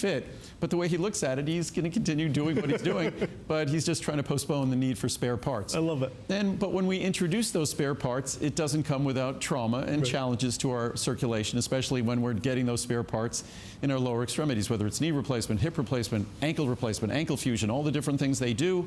fit. But the way he looks at it, he's going to continue doing what he's doing, but he's just trying to postpone the need for spare parts. I love it. But when we introduce those spare parts, it doesn't come without trauma and challenges to our circulation, especially when we're getting those spare parts in our lower extremities, whether it's knee replacement, hip replacement, ankle fusion, all the different things they do.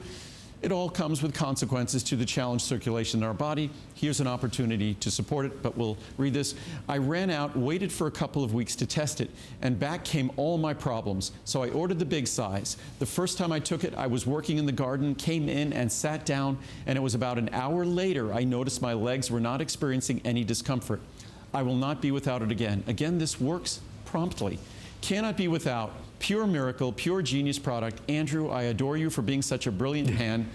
It all comes with consequences to the challenged circulation in our body. Here's an opportunity to support it, but we'll read this. I ran out, waited for a couple of weeks to test it, and back came all my problems. So I ordered the big size. The first time I took it, I was working in the garden, came in and sat down, and it was about an hour later I noticed my legs were not experiencing any discomfort. I will not be without it again. Again, this works promptly. Cannot be without. Pure miracle, pure genius product. Andrew, I adore you for being such a brilliant hand.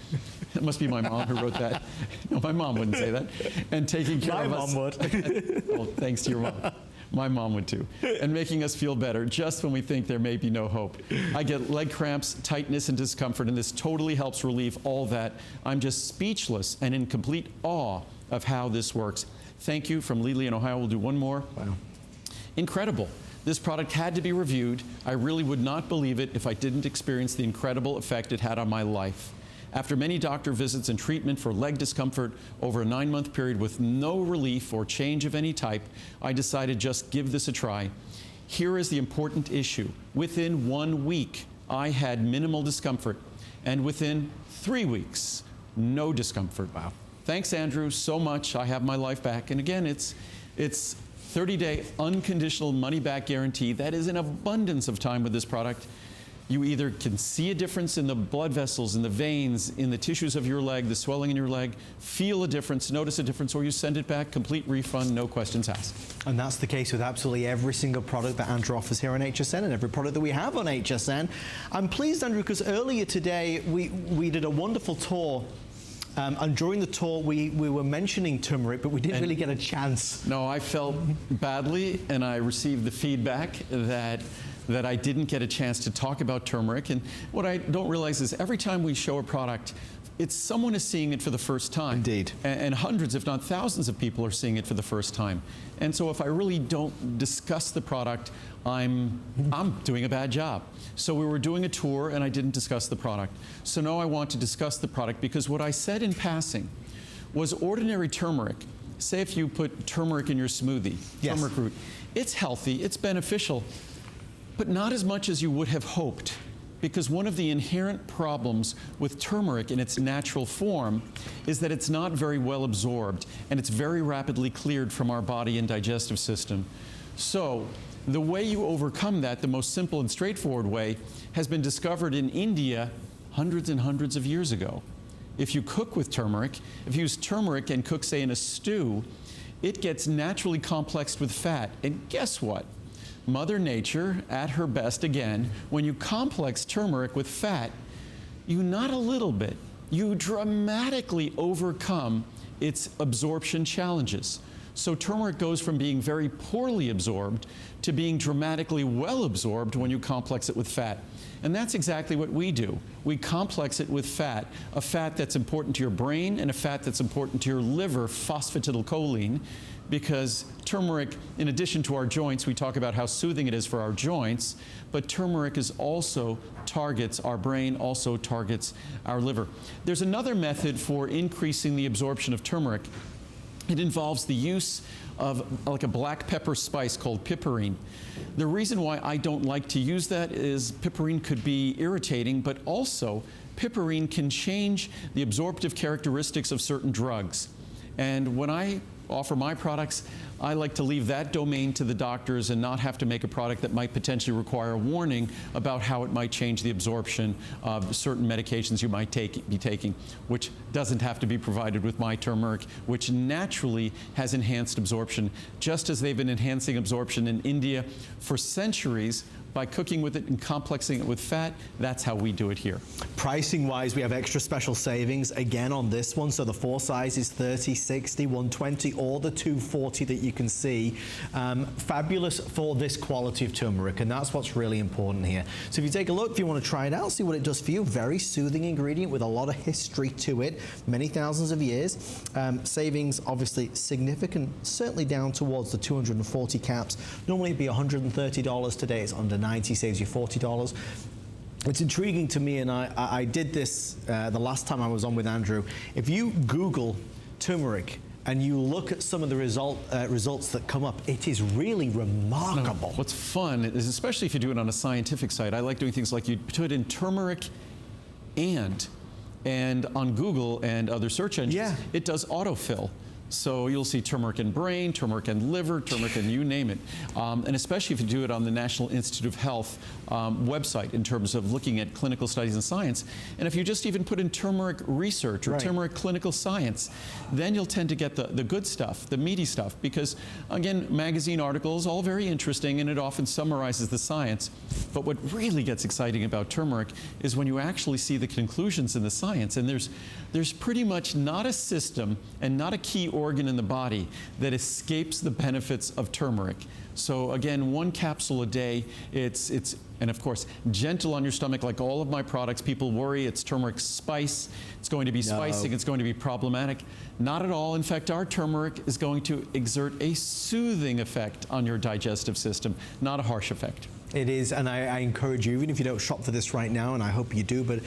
It must be my mom who wrote that. No, my mom wouldn't say that. And taking care of us. My mom would. Well, thanks to your mom. My mom would too. And making us feel better just when we think there may be no hope. I get leg cramps, tightness, and discomfort, and this totally helps relieve all that. I'm just speechless and in complete awe of how this works. Thank you from Lily in Ohio. We'll do one more. Wow. Incredible. This product had to be reviewed. I really would not believe it if I didn't experience the incredible effect it had on my life. After many doctor visits and treatment for leg discomfort over a 9-month period with no relief or change of any type, I decided just give this a try. Here is the important issue. Within 1 week, I had minimal discomfort, and within 3 weeks, no discomfort. Wow. Thanks, Andrew, so much. I have my life back. And again, it's 30-day unconditional money-back guarantee. That is an abundance of time with this product. You either can see a difference in the blood vessels, in the veins, in the tissues of your leg, the swelling in your leg, feel a difference, notice a difference, or you send it back, complete refund, no questions asked. And that's the case with absolutely every single product that Andrew offers here on HSN and every product that we have on HSN. I'm pleased, Andrew, because earlier today we did a wonderful tour. And during the tour, we were mentioning turmeric, but we didn't really get a chance. No, I felt badly, and I received the feedback that I didn't get a chance to talk about turmeric. And what I don't realize is every time we show a product, it's someone is seeing it for the first time. Indeed. And hundreds, if not thousands of people are seeing it for the first time. And so if I really don't discuss the product, I'm doing a bad job. So we were doing a tour and I didn't discuss the product. So now I want to discuss the product because what I said in passing was ordinary turmeric. Say if you put turmeric in your smoothie, yes. Turmeric root, it's healthy, it's beneficial, but not as much as you would have hoped. Because one of the inherent problems with turmeric in its natural form is that it's not very well absorbed and it's very rapidly cleared from our body and digestive system. So the way you overcome that, the most simple and straightforward way, has been discovered in India hundreds and hundreds of years ago. If you cook with turmeric, if you use turmeric and cook, say, in a stew, it gets naturally complexed with fat. And guess what? Mother Nature, at her best again, when you complex turmeric with fat, you not a little bit, you dramatically overcome its absorption challenges. So turmeric goes from being very poorly absorbed to being dramatically well absorbed when you complex it with fat. And that's exactly what we do. We complex it with fat, a fat that's important to your brain and a fat that's important to your liver, phosphatidylcholine, because turmeric, in addition to our joints, we talk about how soothing it is for our joints, but turmeric is also targets our brain, also targets our liver. There's another method for increasing the absorption of turmeric. It involves the use of like a black pepper spice called piperine. The reason why I don't like to use that is piperine could be irritating, but also piperine can change the absorptive characteristics of certain drugs. And when I offer my products, I like to leave that domain to the doctors and not have to make a product that might potentially require a warning about how it might change the absorption of certain medications you might be taking, which doesn't have to be provided with my turmeric, which naturally has enhanced absorption, just as they've been enhancing absorption in India for centuries. By cooking with it and complexing it with fat, that's how we do it here. Pricing-wise, we have extra special savings again on this one. So the 4 sizes, 30, 60, 120, or the 240 that you can see. Fabulous for this quality of turmeric, and that's what's really important here. So if you take a look, if you want to try it out, see what it does for you. Very soothing ingredient with a lot of history to it, many thousands of years. Savings, obviously significant, certainly down towards the 240 caps. Normally it'd be $130 today. It's under $1.90 saves you $40. It's intriguing to me, and I did this the last time I was on with Andrew. If you Google turmeric and you look at some of the results that come up, it is really remarkable. No, what's fun is, especially if you do it on a scientific site, I like doing things like you put in turmeric and on Google and other search engines, it does autofill. So you'll see turmeric and brain, turmeric and liver, turmeric and you name it. And especially if you do it on the National Institute of Health website in terms of looking at clinical studies and science. And if you just even put in turmeric research or turmeric clinical science, then you'll tend to get the good stuff, the meaty stuff. Because again, magazine articles, all very interesting, and it often summarizes the science. But what really gets exciting about turmeric is when you actually see the conclusions in the science. And there's pretty much not a system and not a key organ in the body that escapes the benefits of turmeric. So again, 1 capsule a day, and of course, gentle on your stomach like all of my products. People worry it's turmeric spice, it's going to be spicing, it's going to be problematic. Not at all. In fact, our turmeric is going to exert a soothing effect on your digestive system, not a harsh effect. It is, and I encourage you, even if you don't shop for this right now, and I hope you do, but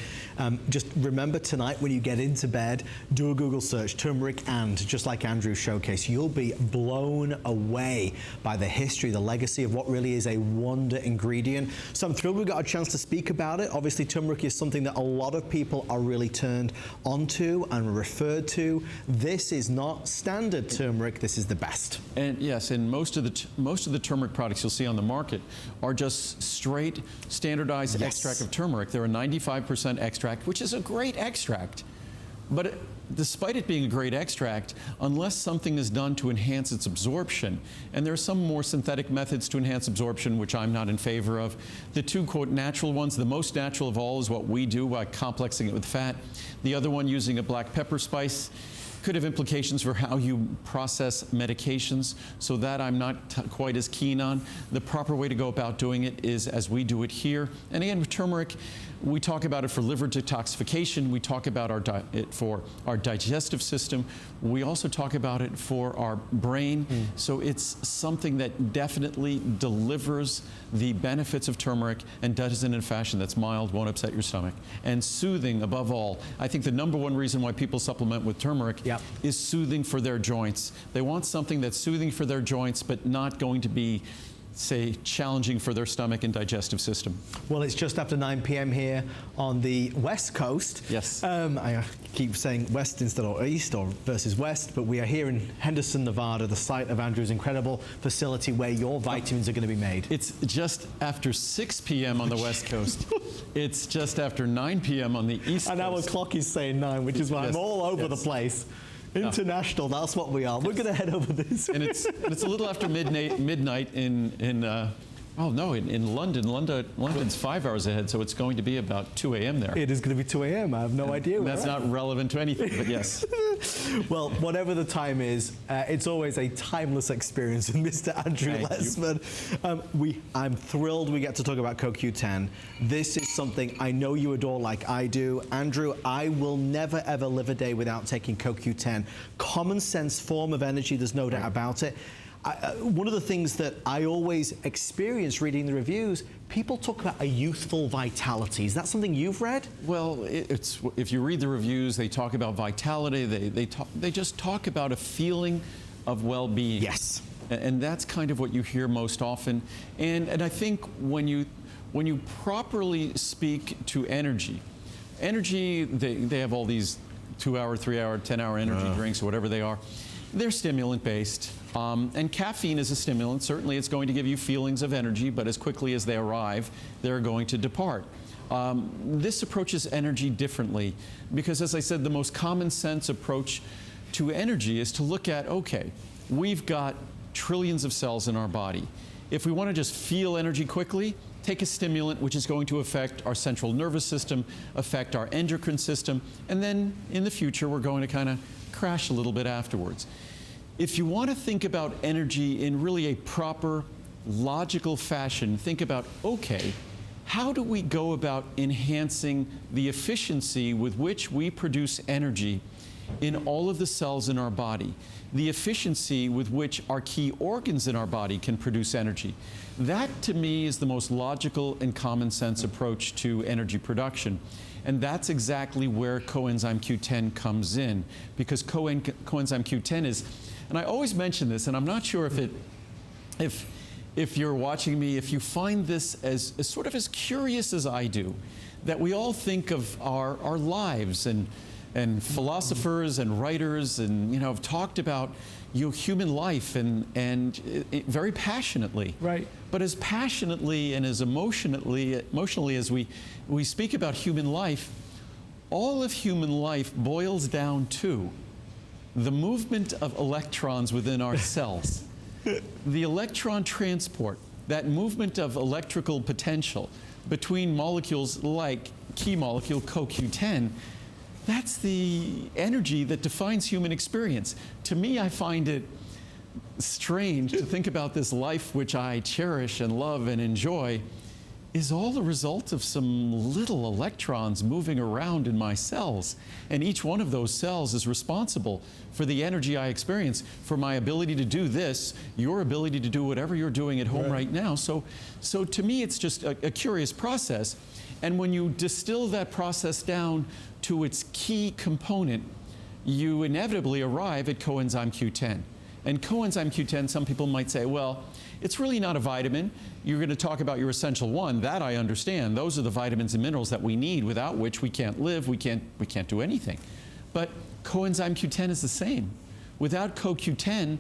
just remember tonight when you get into bed, do a Google search, turmeric and, just like Andrew's showcase. You'll be blown away by the history, the legacy of what really is a wonder ingredient. So I'm thrilled we got a chance to speak about it. Obviously, turmeric is something that a lot of people are really turned onto and referred to. This is not standard turmeric, this is the best. And yes, and most of the turmeric products you'll see on the market are just straight standardized extract of turmeric. They're a 95% extract, which is a great extract. But despite it being a great extract, unless something is done to enhance its absorption, and there are some more synthetic methods to enhance absorption, which I'm not in favor of. The two, quote, natural ones, the most natural of all is what we do by complexing it with fat. The other one, using a black pepper spice, could have implications for how you process medications, so that I'm not quite as keen on. The proper way to go about doing it is as we do it here. And again, with turmeric, we talk about it for liver detoxification. We talk about it for our digestive system. We also talk about it for our brain. So it's something that definitely delivers the benefits of turmeric and does it in a fashion that's mild, won't upset your stomach, and soothing above all. I think the #1 reason why people supplement with turmeric is soothing for their joints. They want something that's soothing for their joints, but not going to be, say, challenging for their stomach and digestive system. Well, it's just after 9 p.m. here on the West Coast. Yes. I keep saying West instead of East or versus West, but we are here in Henderson, Nevada, the site of Andrew's incredible facility where your vitamins are going to be made. It's just after 6 p.m. on the West Coast. It's just after 9 p.m. on the East Coast. And our clock is saying 9, which is why I'm all over the place. International, that's what we are. We're going to head over this. And it's a little after midnight in London. London's 5 hours ahead, so it's going to be about 2 a.m. there. It is going to be 2 a.m. I have no idea. That's not relevant to anything, but yes. Well, whatever the time is, it's always a timeless experience with Mr. Andrew Lessman. I'm thrilled we get to talk about CoQ10. This is something I know you adore like I do. Andrew, I will never, ever live a day without taking CoQ10. Common sense form of energy, there's no doubt about it. One of the things that I always experience reading the reviews, people talk about a youthful vitality. Is that something you've read? Well, if you read the reviews, they talk about vitality. They just talk about a feeling of well-being. Yes. And that's kind of what you hear most often. And I think when you properly speak to energy, they have all these 2-hour, 3-hour, 10-hour energy drinks or whatever they are. They're stimulant-based, and caffeine is a stimulant. Certainly it's going to give you feelings of energy, but as quickly as they arrive, they're going to depart. This approaches energy differently because, as I said, the most common sense approach to energy is to look at, okay, we've got trillions of cells in our body. If we want to just feel energy quickly, take a stimulant which is going to affect our central nervous system, affect our endocrine system, and then in the future we're going to kind of crash a little bit afterwards. If you want to think about energy in really a proper, logical fashion, think about, okay, how do we go about enhancing the efficiency with which we produce energy in all of the cells in our body, the efficiency with which our key organs in our body can produce energy. That, to me, is the most logical and common sense approach to energy production. And that's exactly where coenzyme Q10 comes in, because coenzyme Q10 is, and I always mention this, and I'm not sure if you're watching me, if you find this as sort of as curious as I do, that we all think of our lives, and philosophers and writers and have talked about human life and very passionately. Right. But as passionately and as emotionally as we speak about human life, all of human life boils down to the movement of electrons within our cells. The electron transport, that movement of electrical potential between molecules like key molecule CoQ10, that's the energy that defines human experience. To me, I find it strange to think about this life which I cherish and love and enjoy is all the result of some little electrons moving around in my cells. And each one of those cells is responsible for the energy I experience, for my ability to do this, your ability to do whatever you're doing at home right now. So to me, it's just a curious process. And when you distill that process down to its key component, you inevitably arrive at coenzyme Q10. And coenzyme Q10, some people might say, well, it's really not a vitamin. You're going to talk about your essential one. That I understand. Those are the vitamins and minerals that we need, without which we can't live, we can't do anything. But coenzyme Q10 is the same. Without CoQ10,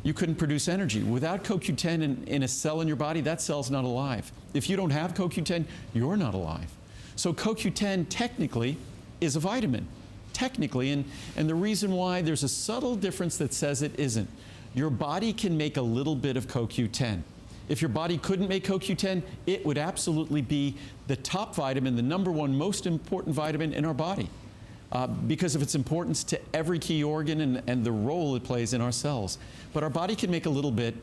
you couldn't produce energy. Without CoQ10 in a cell in your body, that cell's not alive. If you don't have CoQ10, you're not alive. So CoQ10 technically is a vitamin, technically, and the reason why there's a subtle difference that says it isn't. Your body can make a little bit of CoQ10. If your body couldn't make CoQ10, it would absolutely be the top vitamin, the #1 most important vitamin in our body, because of its importance to every key organ and the role it plays in our cells. But our body can make a little bit.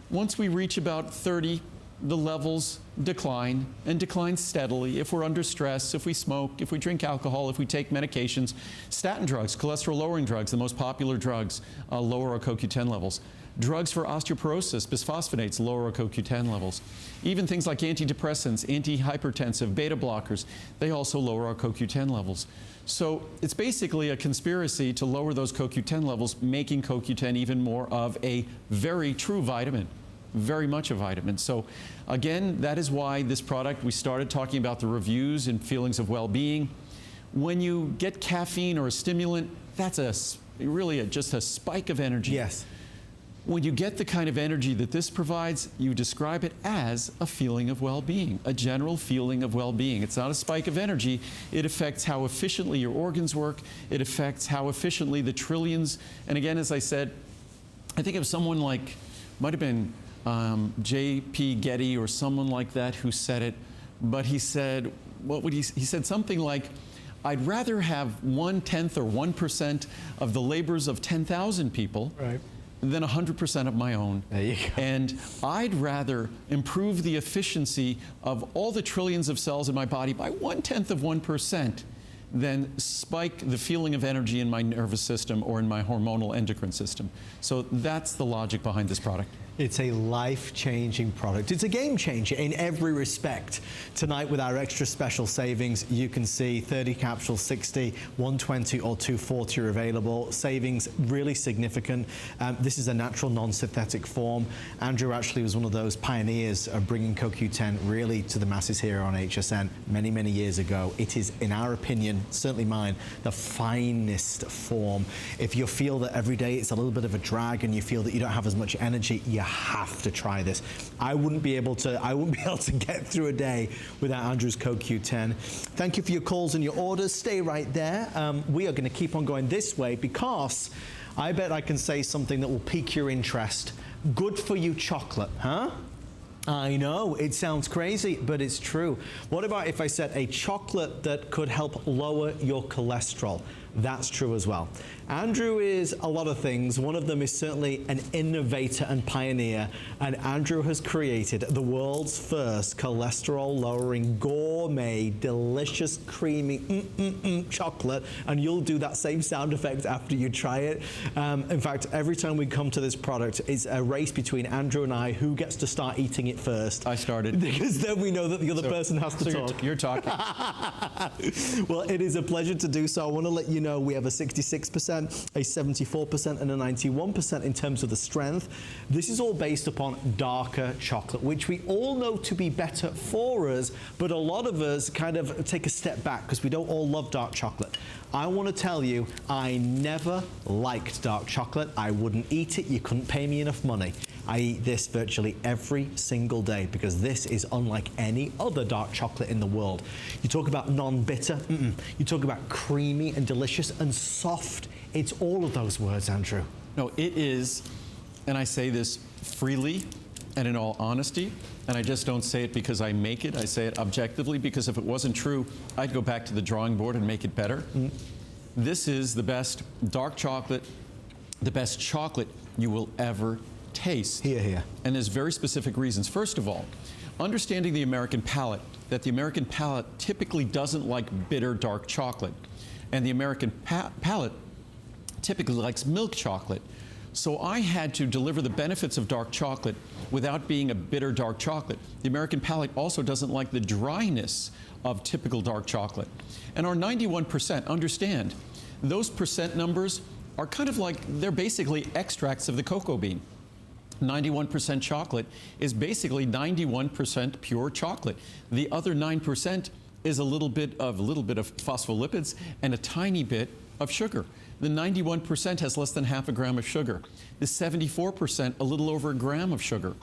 Once we reach about 30, the levels decline, and decline steadily. If we're under stress, if we smoke, if we drink alcohol, if we take medications, statin drugs, cholesterol-lowering drugs, the most popular drugs, lower our CoQ10 levels. Drugs for osteoporosis, bisphosphonates, lower our CoQ10 levels. Even things like antidepressants, antihypertensive, beta blockers, they also lower our CoQ10 levels. So it's basically a conspiracy to lower those CoQ10 levels, making CoQ10 even more of a very true vitamin. Very much a vitamin. So again, that is why this product, we started talking about the reviews and feelings of well-being. When you get caffeine or a stimulant, that's really just a spike of energy. Yes. When you get the kind of energy that this provides, you describe it as a feeling of well-being, a general feeling of well-being. It's not a spike of energy. It affects how efficiently your organs work. It affects how efficiently the trillions, and again, as I said, I think of someone like, might have been J.P. Getty or someone like that who said it, but he said, he said something like, I'd rather have 1/10 or 1% of the labors of 10,000 people than 100% of my own. There you go. And I'd rather improve the efficiency of all the trillions of cells in my body by 1/10 of 1% than spike the feeling of energy in my nervous system or in my hormonal endocrine system. So that's the logic behind this product. It's a life-changing product. It's a game changer in every respect. Tonight with our extra special savings, you can see 30 capsules, 60, 120 or 240 are available. Savings really significant. This is a natural non-synthetic form. Andrew actually was one of those pioneers of bringing CoQ10 really to the masses here on HSN many, many years ago. It is, in our opinion, certainly mine, the finest form. If you feel that every day it's a little bit of a drag and you feel that you don't have as much energy, you have to try this. I wouldn't be able to get through a day without Andrew's CoQ10. Thank you for your calls and your orders. Stay right there. We are going to keep on going this way because I bet I can say something that will pique your interest. Good for you chocolate, huh? I know, it sounds crazy, but it's true. What about if I said a chocolate that could help lower your cholesterol? That's true as well. Andrew is a lot of things. One of them is certainly an innovator and pioneer, and Andrew has created the world's first cholesterol-lowering, gourmet, delicious, creamy chocolate, and you'll do that same sound effect after you try it. In fact, every time we come to this product, it's a race between Andrew and I who gets to start eating it first. I started. Because then we know that the other person has to talk. You're talking. Well, it is a pleasure to do so. I want to let you know we have a 66%, a 74%, and a 91% in terms of the strength. This is all based upon darker chocolate, which we all know to be better for us, but a lot of us kind of take a step back because we don't all love dark chocolate. I want to tell you, I never liked dark chocolate. I wouldn't eat it. You couldn't pay me enough money. I eat this virtually every single day because this is unlike any other dark chocolate in the world. You talk about non-bitter, you talk about creamy and delicious and soft. It's all of those words, Andrew. No, it is, and I say this freely and in all honesty, and I just don't say it because I make it. I say it objectively because if it wasn't true, I'd go back to the drawing board and make it better. This is the best dark chocolate, the best chocolate you will ever taste. Hear, hear. And there's very specific reasons. First of all, understanding the American palate, that the American palate typically doesn't like bitter dark chocolate. And the American palate typically likes milk chocolate. So I had to deliver the benefits of dark chocolate without being a bitter dark chocolate. The American palate also doesn't like the dryness of typical dark chocolate. And our 91%, understand, those percent numbers are kind of like, they're basically extracts of the cocoa bean. 91% chocolate is basically 91% pure chocolate. The other 9% is a little bit of phospholipids and a tiny bit of sugar. The 91% has less than half a gram of sugar. The 74%, a little over a gram of sugar.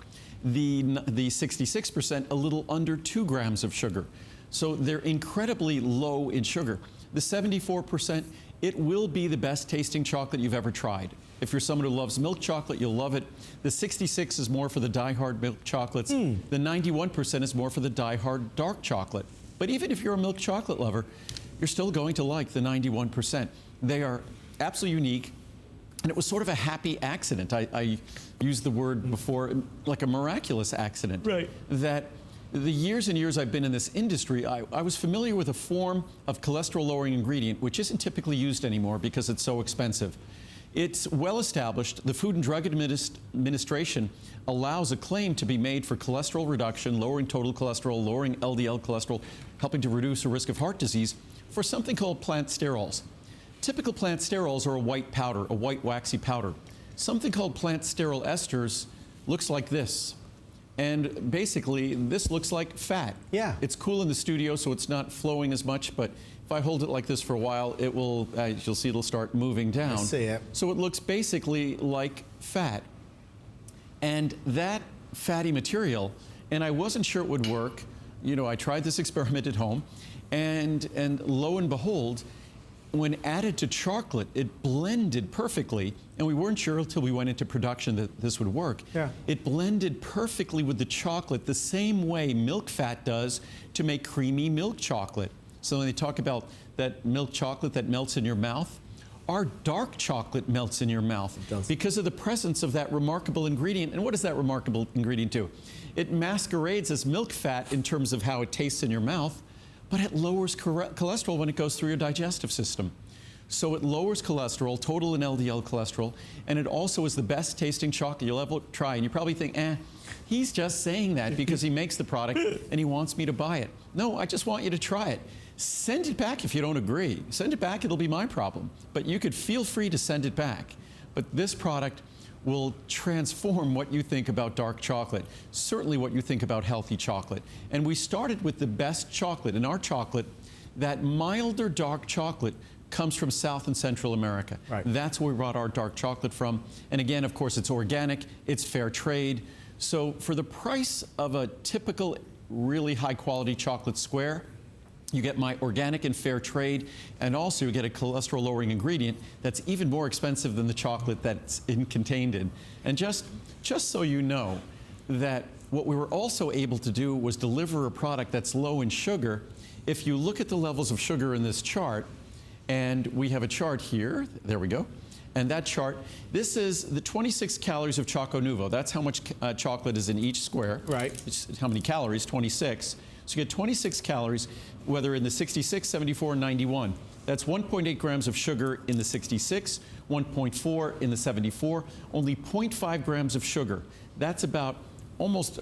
The 66%, a little under 2 grams of sugar. So they're incredibly low in sugar. The 74%, it will be the best tasting chocolate you've ever tried. If you're someone who loves milk chocolate, you'll love it. The 66 is more for the die-hard milk chocolates. The 91% is more for the die-hard dark chocolate. But even if you're a milk chocolate lover, you're still going to like the 91%. They are absolutely unique. And it was sort of a happy accident. I used the word before, like a miraculous accident. Right. That the years and years I've been in this industry, I was familiar with a form of cholesterol-lowering ingredient, which isn't typically used anymore because it's so expensive. It's well established. The Food and Drug Administration allows a claim to be made for cholesterol reduction, lowering total cholesterol, lowering LDL cholesterol, helping to reduce the risk of heart disease for something called plant sterols. Typical plant sterols are a white powder, a white waxy powder. Something called plant sterol esters looks like this. And basically, this looks like fat. Yeah. It's cool in the studio, so it's not flowing as much, but if I hold it like this for a while, it will, you'll see it'll start moving down. I see it. So it looks basically like fat. And that fatty material, and I wasn't sure it would work. You know, I tried this experiment at home, and lo and behold, when added to chocolate, it blended perfectly, and we weren't sure until we went into production that this would work. Yeah. It blended perfectly with the chocolate the same way milk fat does to make creamy milk chocolate. So when they talk about that milk chocolate that melts in your mouth, our dark chocolate melts in your mouth because of the presence of that remarkable ingredient. And what does that remarkable ingredient do? It masquerades as milk fat in terms of how it tastes in your mouth, but it lowers cholesterol when it goes through your digestive system. So it lowers cholesterol, total and LDL cholesterol, and it also is the best tasting chocolate you'll ever try. And you probably think, he's just saying that because he makes the product and he wants me to buy it. No, I just want you to try it. Send it back if you don't agree. Send it back, it'll be my problem. But you could feel free to send it back. But this product will transform what you think about dark chocolate, certainly what you think about healthy chocolate. And we started with the best chocolate. In our chocolate, that milder dark chocolate comes from South and Central America. Right. That's where we brought our dark chocolate from. And again, of course, it's organic, it's fair trade. So for the price of a typical, really high quality chocolate square, you get my organic and fair trade, and also you get a cholesterol-lowering ingredient that's even more expensive than the chocolate that's contained in. And just so you know that what we were also able to do was deliver a product that's low in sugar. If you look at the levels of sugar in this chart, and we have a chart here, there we go, and that chart, this is the 26 calories of Choco Nuvo. That's how much chocolate is in each square. Right. It's how many calories? 26. So you get 26 calories, whether in the 66, 74, and 91. That's 1.8 grams of sugar in the 66, 1.4 in the 74, only 0.5 grams of sugar. That's about almost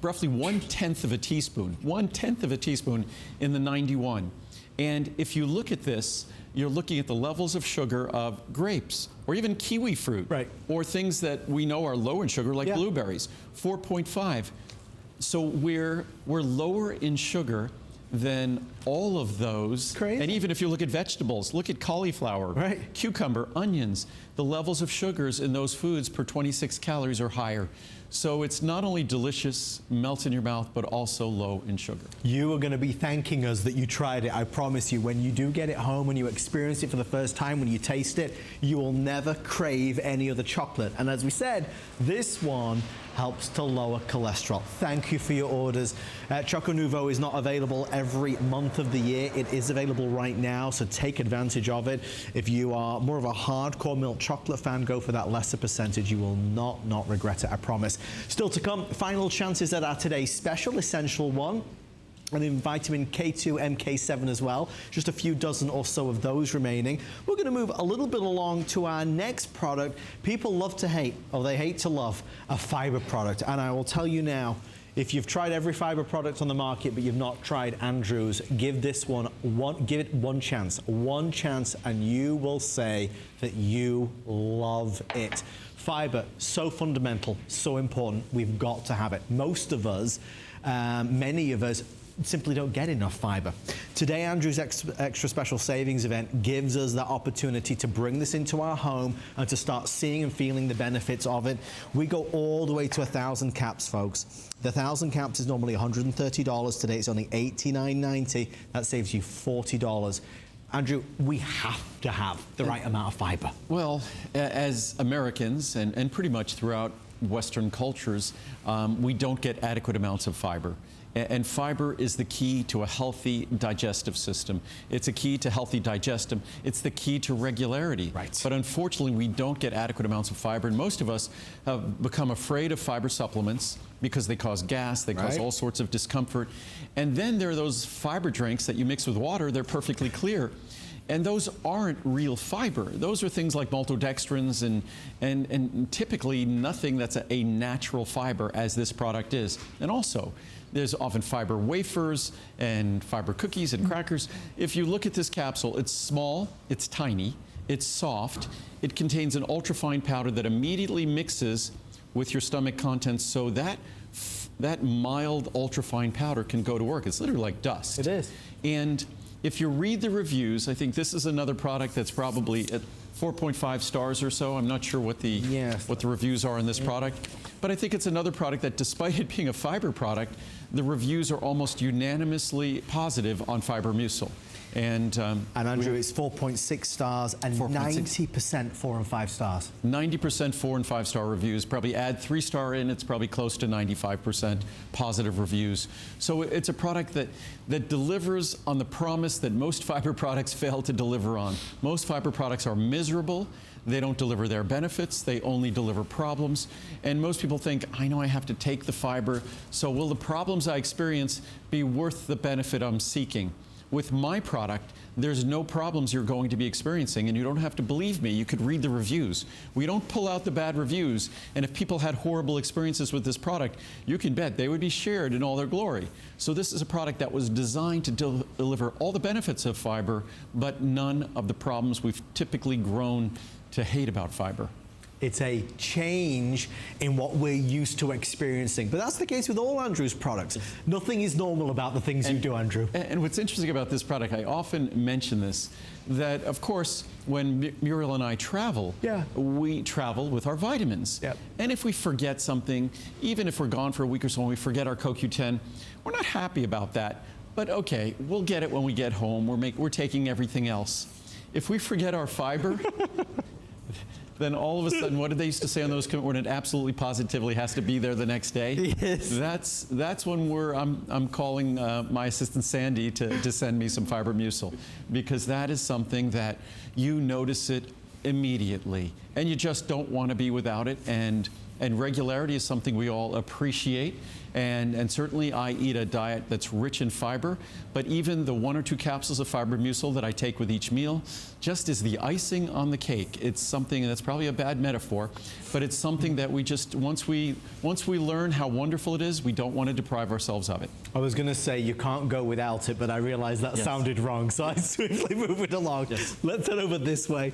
roughly 1/10 of a teaspoon, 1/10 of a teaspoon in the 91. And if you look at this, you're looking at the levels of sugar of grapes or even kiwi fruit, right, or things that we know are low in sugar like blueberries, 4.5. So we're lower in sugar than all of those. Crazy. And even if you look at vegetables, look at cauliflower, right, cucumber, onions, the levels of sugars in those foods per 26 calories are higher. So it's not only delicious, melts in your mouth, but also low in sugar. You are going to be thanking us that you tried it, I promise you. When you do get it home, when you experience it for the first time, when you taste it, you will never crave any other chocolate. And as we said, this one helps to lower cholesterol. Thank you for your orders. Choco Nuvo is not available every month of the year. It is available right now, so take advantage of it. If you are more of a hardcore milk chocolate fan, go for that lesser percentage. You will not regret it, I promise. Still to come, final chances at our today's special essential one. And in vitamin K2, MK7 as well. Just a few dozen or so of those remaining. We're going to move a little bit along to our next product. People love to hate, or they hate to love, a fiber product. And I will tell you now, if you've tried every fiber product on the market, but you've not tried Andrew's, give this one give it one chance, and you will say that you love it. Fiber, so fundamental, so important. We've got to have it. Most of us, many of us, simply don't get enough fiber. Today, Andrew's extra special savings event gives us that opportunity to bring this into our home and to start seeing and feeling the benefits of it. We go all the way to 1,000 caps, folks. The 1,000 caps is normally $130. Today, it's only $89.90. That saves you $40. Andrew, we have to have the right amount of fiber. Well, as Americans, and pretty much throughout Western cultures, we don't get adequate amounts of fiber. And fiber is the key to a healthy digestive system. It's a key to healthy digestion. It's the key to regularity. Right. But unfortunately, we don't get adequate amounts of fiber. And most of us have become afraid of fiber supplements because they cause gas, they cause all sorts of discomfort. And then there are those fiber drinks that you mix with water, they're perfectly clear. And those aren't real fiber. Those are things like maltodextrins and typically nothing that's a natural fiber as this product is. And also, there's often fiber wafers and fiber cookies and crackers. If you look at this capsule, it's small, it's tiny, it's soft. It contains an ultrafine powder that immediately mixes with your stomach contents so that mild ultrafine powder can go to work. It's literally like dust. It is. And if you read the reviews, I think this is another product that's probably at 4.5 stars or so. I'm not sure what the reviews are on this product. But I think it's another product that, despite it being a fiber product, the reviews are almost unanimously positive on Fiber Mucil. And Andrew, it's 4.6 stars and 90% 4 and 5 stars. 90% 4 and 5 star reviews. Probably add 3-star in, it's probably close to 95% positive reviews. So it's a product that delivers on the promise that most fiber products fail to deliver on. Most fiber products are miserable. They don't deliver their benefits. They only deliver problems. And most people think, I know I have to take the fiber, so will the problems I experience be worth the benefit I'm seeking? With my product, there's no problems you're going to be experiencing, and you don't have to believe me. You could read the reviews. We don't pull out the bad reviews, and if people had horrible experiences with this product, you can bet they would be shared in all their glory. So this is a product that was designed to deliver all the benefits of fiber, but none of the problems we've typically grown to hate about fiber. It's a change in what we're used to experiencing. But that's the case with all Andrew's products. Nothing is normal about the things you do, Andrew. And what's interesting about this product, I often mention this, that of course, when Muriel and I travel, we travel with our vitamins. And if we forget something, even if we're gone for a week or so and we forget our CoQ10, we're not happy about that. But okay, we'll get it when we get home. We're taking everything else. If we forget our fiber, then all of a sudden, what did they used to say on those, when it absolutely positively has to be there the next day? Yes. That's when I'm calling my assistant Sandy to send me some fiber mucil, because that is something that you notice it immediately, and you just don't want to be without it. And regularity is something we all appreciate. And certainly I eat a diet that's rich in fiber, but even the 1 or 2 capsules of fiber mucil that I take with each meal just is the icing on the cake. It's something that's probably a bad metaphor, but it's something that we just, once we learn how wonderful it is, we don't want to deprive ourselves of it. I was going to say you can't go without it, but I realized that sounded wrong, so I swiftly move it along. Yes. Let's head over this way.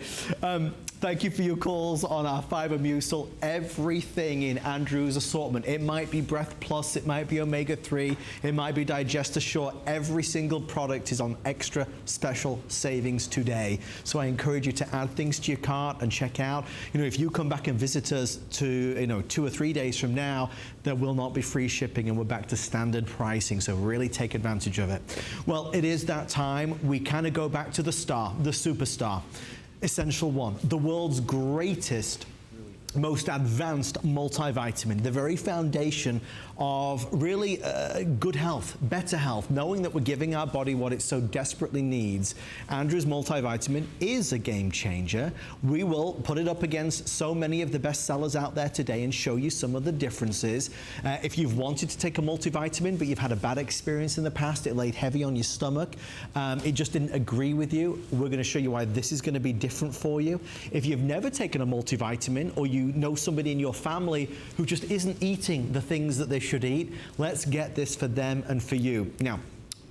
Thank you for your calls on our fiber mucil. Everything in Andrew's assortment. It might be Breath Plus, it might be omega-3, it might be Digest Assure. Every single product is on extra special savings today. So I encourage you to add things to your cart and check out. If you come back and visit us to 2 or 3 days from now, there will not be free shipping and we're back to standard pricing. So really take advantage of it. Well, it is that time. We kind of go back to the star, the superstar. Essential One, the world's greatest, most advanced multivitamin, the very foundation of really good health, better health, knowing that we're giving our body what it so desperately needs. Andrew's multivitamin is a game changer. We will put it up against so many of the best sellers out there today and show you some of the differences. If you've wanted to take a multivitamin but you've had a bad experience in the past, it laid heavy on your stomach, it just didn't agree with you, we're going to show you why this is going to be different for you. If you've never taken a multivitamin, or you know somebody in your family who just isn't eating the things that they should eat, let's get this for them and for you. Now,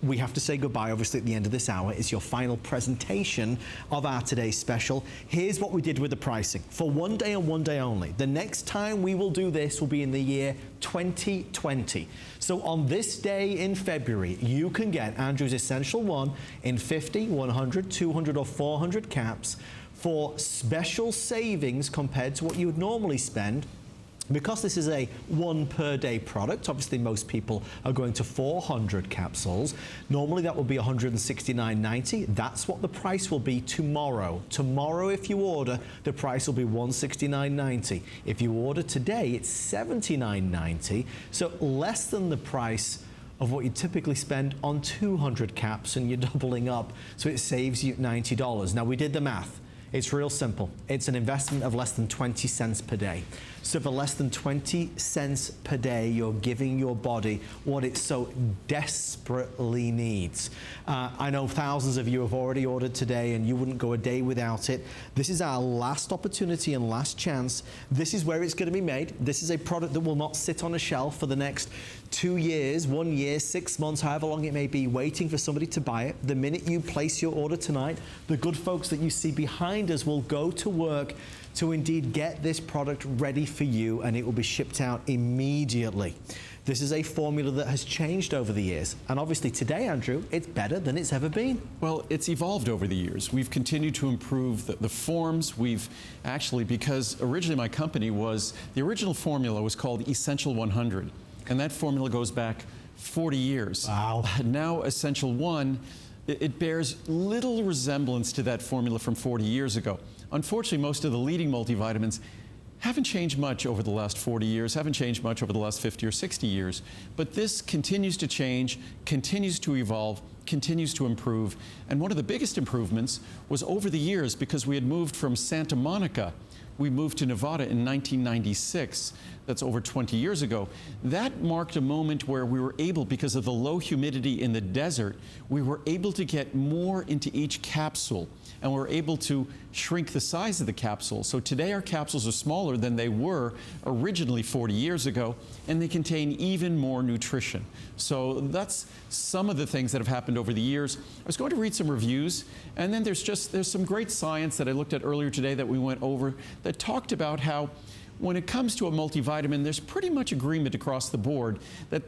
we have to say goodbye, obviously, at the end of this hour. It's your final presentation of our today's special. Here's what we did with the pricing for 1 day and 1 day only. The next time we will do this will be in the year 2020. So on this day in February, you can get Andrew's Essential One in 50, 100, 200, or 400 caps for special savings compared to what you would normally spend. Because this is a 1 per day product, obviously most people are going to 400 capsules. Normally that will be $169.90. That's what the price will be tomorrow. Tomorrow, if you order, the price will be $169.90. If you order today, it's $79.90. So less than the price of what you typically spend on 200 caps, and you're doubling up. So it saves you $90. Now, we did the math. It's real simple. It's an investment of less than 20 cents per day. So for less than 20 cents per day, you're giving your body what it so desperately needs. I know thousands of you have already ordered today and you wouldn't go a day without it. This is our last opportunity and last chance. This is where it's going to be made. This is a product that will not sit on a shelf for the next 2 years, 1 year, 6 months, however long it may be, waiting for somebody to buy it. The minute you place your order tonight, the good folks that you see behind us will go to work to indeed get this product ready for you, and it will be shipped out immediately. This is a formula that has changed over the years, and obviously today, Andrew, it's better than it's ever been. Well, it's evolved over the years. We've continued to improve the forms. We've actually, because originally my company was, the original formula was called Essential 100, and that formula goes back 40 years. Wow. Now Essential One, it bears little resemblance to that formula from 40 years ago. Unfortunately, most of the leading multivitamins haven't changed much over the last 40 years, haven't changed much over the last 50 or 60 years. But this continues to change, continues to evolve, continues to improve. And one of the biggest improvements was over the years, because we had moved from Santa Monica, we moved to Nevada in 1996. That's over 20 years ago. That marked a moment where we were able, because of the low humidity in the desert, we were able to get more into each capsule, and we're able to shrink the size of the capsule. So today our capsules are smaller than they were originally 40 years ago, and they contain even more nutrition. So that's some of the things that have happened over the years. I was going to read some reviews, and then there's some great science that I looked at earlier today that we went over that talked about how when it comes to a multivitamin, there's pretty much agreement across the board that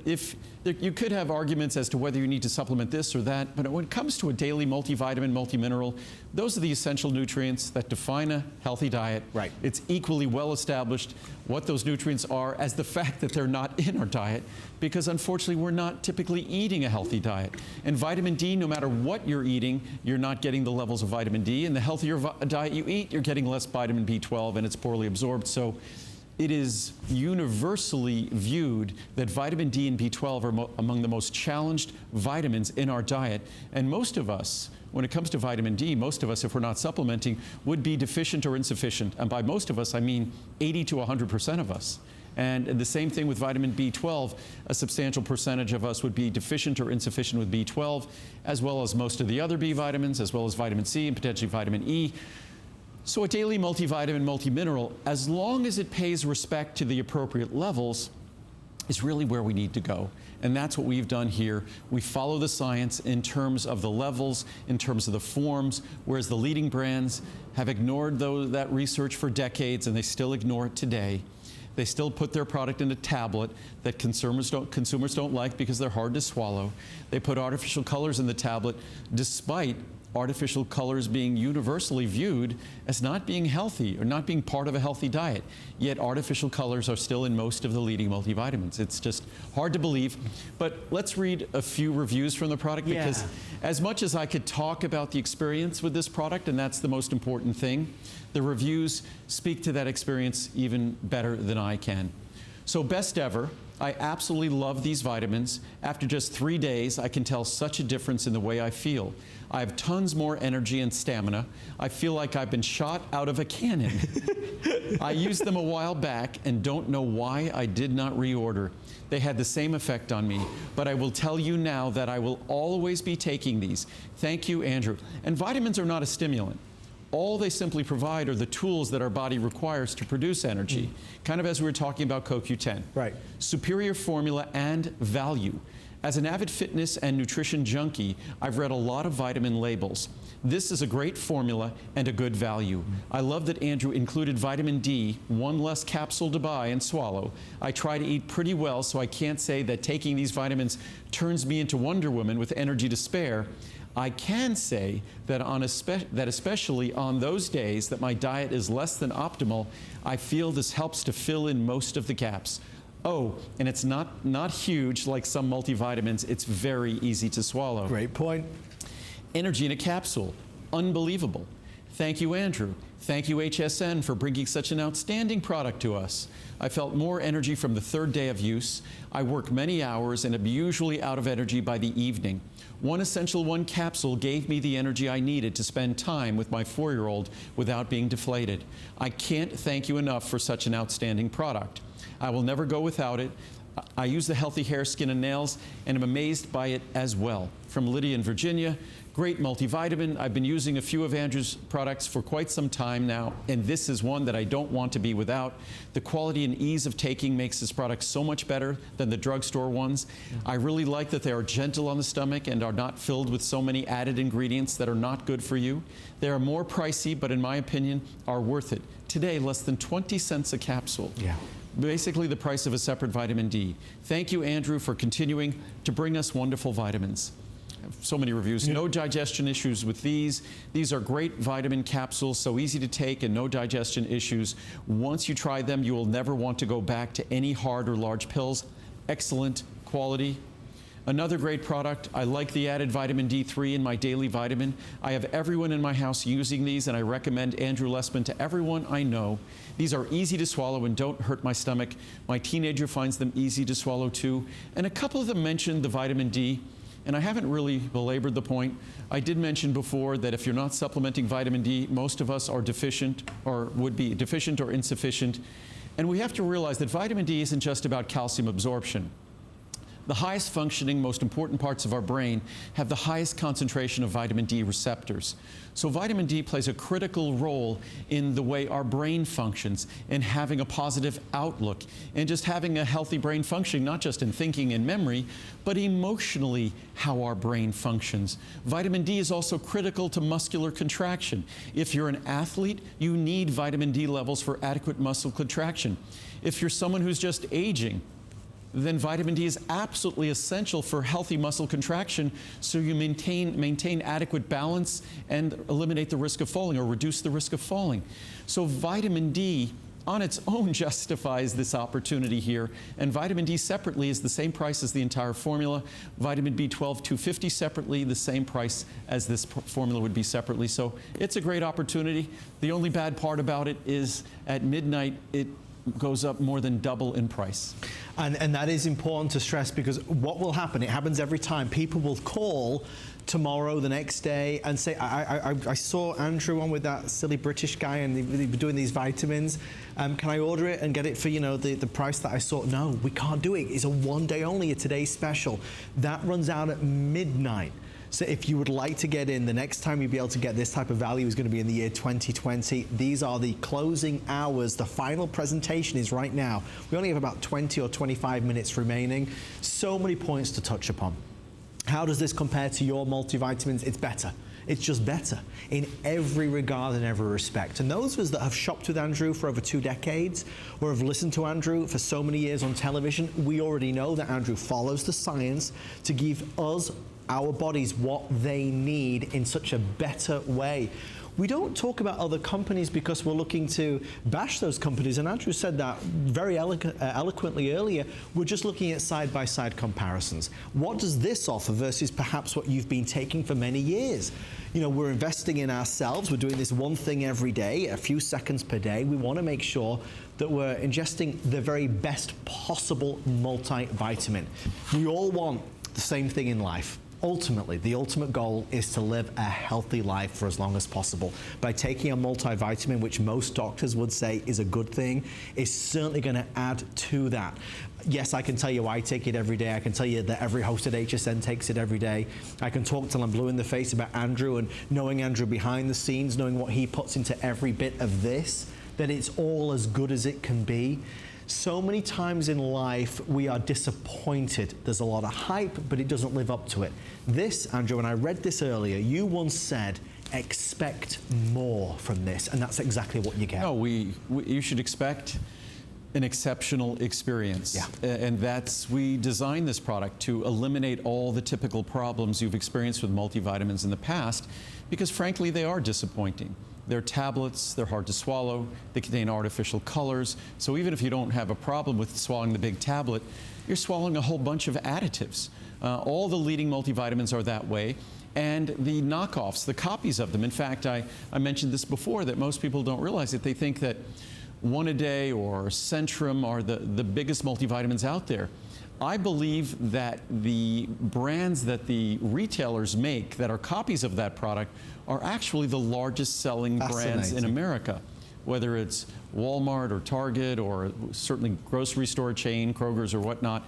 you could have arguments as to whether you need to supplement this or that, but when it comes to a daily multivitamin, multimineral, those are the essential nutrients that define a healthy diet. Right. It's equally well established what those nutrients are as the fact that they're not in our diet, because unfortunately we're not typically eating a healthy diet. And vitamin D, no matter what you're eating, you're not getting the levels of vitamin D. And the healthier diet you eat, you're getting less vitamin B12 and it's poorly absorbed. So it is universally viewed that vitamin D and B12 are among the most challenged vitamins in our diet. And most of us, when it comes to vitamin D, most of us, if we're not supplementing, would be deficient or insufficient. And by most of us, I mean 80 to 100% of us. And the same thing with vitamin B12. A substantial percentage of us would be deficient or insufficient with B12, as well as most of the other B vitamins, as well as vitamin C and potentially vitamin E. So a daily multivitamin, multimineral, as long as it pays respect to the appropriate levels, is really where we need to go. And that's what we've done here. We follow the science in terms of the levels, in terms of the forms, whereas the leading brands have ignored that research for decades, and they still ignore it today. They still put their product in a tablet that consumers don't like because they're hard to swallow. They put artificial colors in the tablet, despite artificial colors being universally viewed as not being healthy or not being part of a healthy diet. Yet artificial colors are still in most of the leading multivitamins. It's just hard to believe. But let's read a few reviews from the product, because as much as I could talk about the experience with this product, and that's the most important thing, the reviews speak to that experience even better than I can. So best ever. I absolutely love these vitamins. After just 3 days, I can tell such a difference in the way I feel. I have tons more energy and stamina. I feel like I've been shot out of a cannon. I used them a while back and don't know why I did not reorder. They had the same effect on me, but I will tell you now that I will always be taking these. Thank you, Andrew. And vitamins are not a stimulant. All they simply provide are the tools that our body requires to produce energy, kind of as we were talking about CoQ10. Right. Superior formula and value. As an avid fitness and nutrition junkie, I've read a lot of vitamin labels. This is a great formula and a good value. I love that Andrew included vitamin D, one less capsule to buy and swallow. I try to eat pretty well, so I can't say that taking these vitamins turns me into Wonder Woman with energy to spare. I can say that especially on those days that my diet is less than optimal, I feel this helps to fill in most of the gaps. Oh, and it's not huge like some multivitamins. It's very easy to swallow. Great point. Energy in a capsule. Unbelievable. Thank you, Andrew. Thank you, HSN, for bringing such an outstanding product to us. I felt more energy from the third day of use. I work many hours and am usually out of energy by the evening. One Essential One capsule gave me the energy I needed to spend time with my 4-year-old without being deflated. I can't thank you enough for such an outstanding product. I will never go without it. I use the Healthy Hair, Skin, and Nails, and am amazed by it as well. From Lydia in Virginia, great multivitamin. I've been using a few of Andrew's products for quite some time now, and this is one that I don't want to be without. The quality and ease of taking makes this product so much better than the drugstore ones. I really like that they are gentle on the stomach and are not filled with so many added ingredients that are not good for you. They are more pricey, but in my opinion, are worth it. Today, less than 20 cents a capsule. Yeah. Basically the price of a separate vitamin D. Thank you, Andrew, for continuing to bring us wonderful vitamins. So many reviews. No digestion issues with these. These are great vitamin capsules, so easy to take and no digestion issues. Once you try them, you will never want to go back to any hard or large pills. Excellent quality. Another great product. I like the added vitamin D3 in my daily vitamin. I have everyone in my house using these, and I recommend Andrew Lessman to everyone I know. These are easy to swallow and don't hurt my stomach. My teenager finds them easy to swallow too. And a couple of them mentioned the vitamin D, and I haven't really belabored the point. I did mention before that if you're not supplementing vitamin D, most of us are deficient or would be deficient or insufficient. And we have to realize that vitamin D isn't just about calcium absorption. The highest functioning, most important parts of our brain have the highest concentration of vitamin D receptors. So vitamin D plays a critical role in the way our brain functions, in having a positive outlook, and just having a healthy brain functioning, not just in thinking and memory, but emotionally how our brain functions. Vitamin D is also critical to muscular contraction. If you're an athlete, you need vitamin D levels for adequate muscle contraction. If you're someone who's just aging, then vitamin D is absolutely essential for healthy muscle contraction, so you maintain adequate balance and eliminate the risk of falling or reduce the risk of falling. So vitamin D on its own justifies this opportunity here, and vitamin D separately is the same price as the entire formula. Vitamin B12 250 separately, the same price as this formula would be separately. So it's a great opportunity. The only bad part about it is at midnight it goes up more than double in price. And that is important to stress, because what will happen, it happens every time, people will call tomorrow, the next day, and say, I saw Andrew on with that silly British guy and they were doing these vitamins. Can I order it and get it for, you know, the price that I saw? No, we can't do it. It's a one-day only, a today's special. That runs out at midnight. So if you would like to get in, the next time you'll be able to get this type of value is going to be in the year 2020. These are the closing hours. The final presentation is right now. We only have about 20 or 25 minutes remaining. So many points to touch upon. How does this compare to your multivitamins? It's better. It's just better in every regard and every respect. And those of us that have shopped with Andrew for over 2 decades, or have listened to Andrew for so many years on television, we already know that Andrew follows the science to give us, our bodies, what they need in such a better way. We don't talk about other companies because we're looking to bash those companies, and Andrew said that very eloquently earlier. We're just looking at side-by-side comparisons. What does this offer versus perhaps what you've been taking for many years? You know, we're investing in ourselves. We're doing this one thing every day, a few seconds per day. We want to make sure that we're ingesting the very best possible multivitamin. We all want the same thing in life. Ultimately, the ultimate goal is to live a healthy life for as long as possible. By taking a multivitamin, which most doctors would say is a good thing, is certainly going to add to that. Yes, I can tell you I take it every day. I can tell you that every host at HSN takes it every day. I can talk till I'm blue in the face about Andrew, and knowing Andrew behind the scenes, knowing what he puts into every bit of this, that it's all as good as it can be. So many times in life, we are disappointed. There's a lot of hype, but it doesn't live up to it. This, Andrew, and I read this earlier, you once said, expect more from this, and that's exactly what you get. No, you should expect an exceptional experience. Yeah. And we designed this product to eliminate all the typical problems you've experienced with multivitamins in the past, because frankly, they are disappointing. They're tablets, they're hard to swallow, they contain artificial colors. So even if you don't have a problem with swallowing the big tablet, you're swallowing a whole bunch of additives. All the leading multivitamins are that way. And the knockoffs, the copies of them. In fact, I mentioned this before, that most people don't realize it. They think that One A Day or Centrum are the biggest multivitamins out there. I believe that the brands that the retailers make that are copies of that product are actually the largest selling brands in America, whether it's Walmart or Target or certainly grocery store chain, Kroger's or whatnot.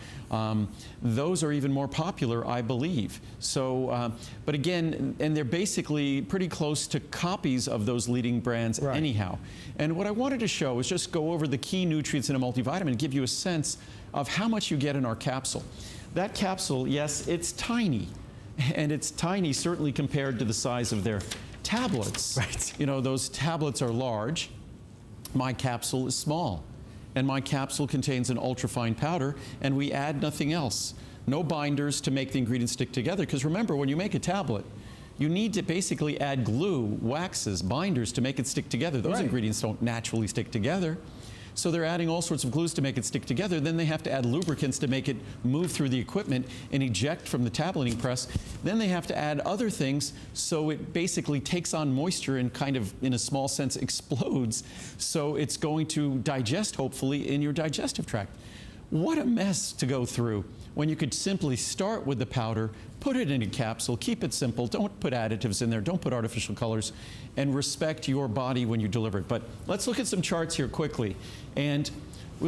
Those are even more popular, I believe. So, but again, and they're basically pretty close to copies of those leading brands anyhow. And what I wanted to show is just go over the key nutrients in a multivitamin and give you a sense of how much you get in our capsule. That capsule, yes, it's tiny. And it's tiny certainly compared to the size of their tablets. Right. You know, those tablets are large. My capsule is small. And my capsule contains an ultrafine powder, and we add nothing else. No binders to make the ingredients stick together. Because remember, when you make a tablet, you need to basically add glue, waxes, binders to make it stick together. Those ingredients don't naturally stick together. So they're adding all sorts of glues to make it stick together. Then they have to add lubricants to make it move through the equipment and eject from the tableting press. Then they have to add other things so it basically takes on moisture and kind of, in a small sense, explodes. So it's going to digest, hopefully, in your digestive tract. What a mess to go through when you could simply start with the powder, put it in a capsule, keep it simple, don't put additives in there, don't put artificial colors, and respect your body when you deliver it. But let's look at some charts here quickly. And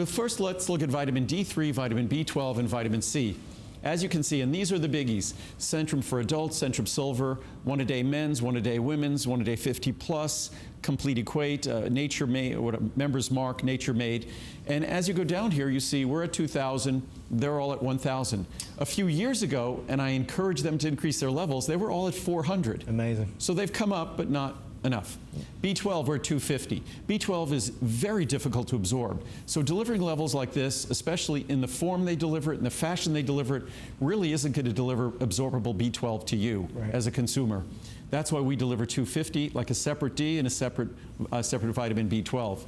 first, let's look at vitamin D3, vitamin B12, and vitamin C. as you can see, and these are the biggies: Centrum for adults, Centrum Silver, 1 a day men's, 1 a day women's, 1 a day 50 plus, Complete Equate, Nature Made, Members Mark, Nature Made. And as you go down here, you see we're at 2,000, they're all at 1,000. A few years ago, and I encouraged them to increase their levels, they were all at 400. Amazing. So they've come up, but not enough. B12, we're at 250. B12 is very difficult to absorb. So delivering levels like this, especially in the form they deliver it, in the fashion they deliver it, really isn't going to deliver absorbable B12 to you as a consumer. That's why we deliver 250, like a separate D and a separate vitamin B12.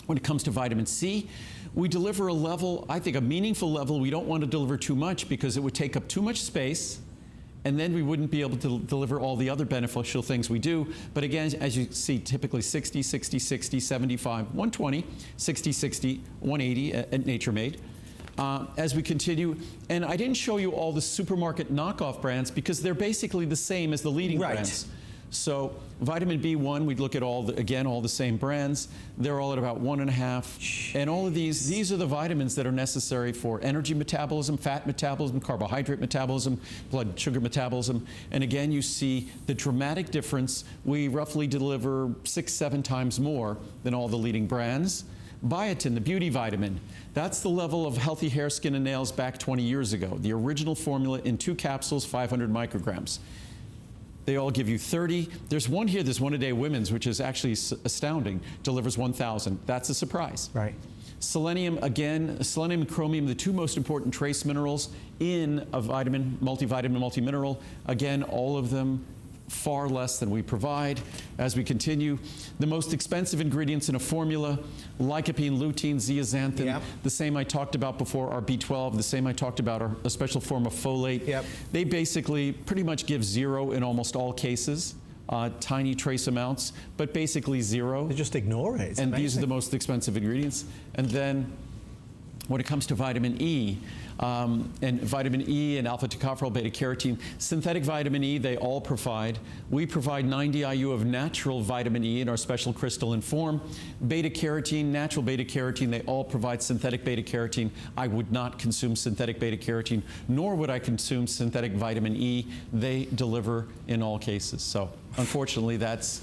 When it comes to vitamin C, we deliver a level, I think a meaningful level. We don't want to deliver too much because it would take up too much space, and then we wouldn't be able to deliver all the other beneficial things we do. But again, as you see, typically 60, 60, 60, 75, 120, 60, 60, 180 at Nature Made. As we continue, and I didn't show you all the supermarket knockoff brands because they're basically the same as the leading brands. So vitamin B1, we'd look at all the same brands. They're all at about 1.5. And all of these are the vitamins that are necessary for energy metabolism, fat metabolism, carbohydrate metabolism, blood sugar metabolism. And again, you see the dramatic difference. We roughly deliver 6-7 times more than all the leading brands. Biotin, the beauty vitamin, that's the level of healthy hair, skin, and nails back 20 years ago. The original formula in 2 capsules, 500 micrograms. They all give you 30. There's one here, this 1 a day women's, which is actually astounding, delivers 1,000. That's a surprise. Right. Selenium, again, selenium and chromium, the 2 most important trace minerals in a vitamin, multivitamin, multimineral. Again, all of them far less than we provide. As we continue, the most expensive ingredients in a formula: lycopene, lutein, zeaxanthin. The same I talked about before, our B12, the same I talked about, a special form of folate. They basically pretty much give 0 in almost all cases. Tiny trace amounts, but basically 0. They just ignore it. It's amazing. These are the most expensive ingredients. And then when it comes to vitamin E, and vitamin E and alpha tocopherol, beta carotene, synthetic vitamin E, they all provide. We provide 90 IU of natural vitamin E in our special crystalline form. Beta carotene, natural beta carotene, they all provide synthetic beta carotene. I would not consume synthetic beta carotene, nor would I consume synthetic vitamin E. They deliver in all cases. So unfortunately, that's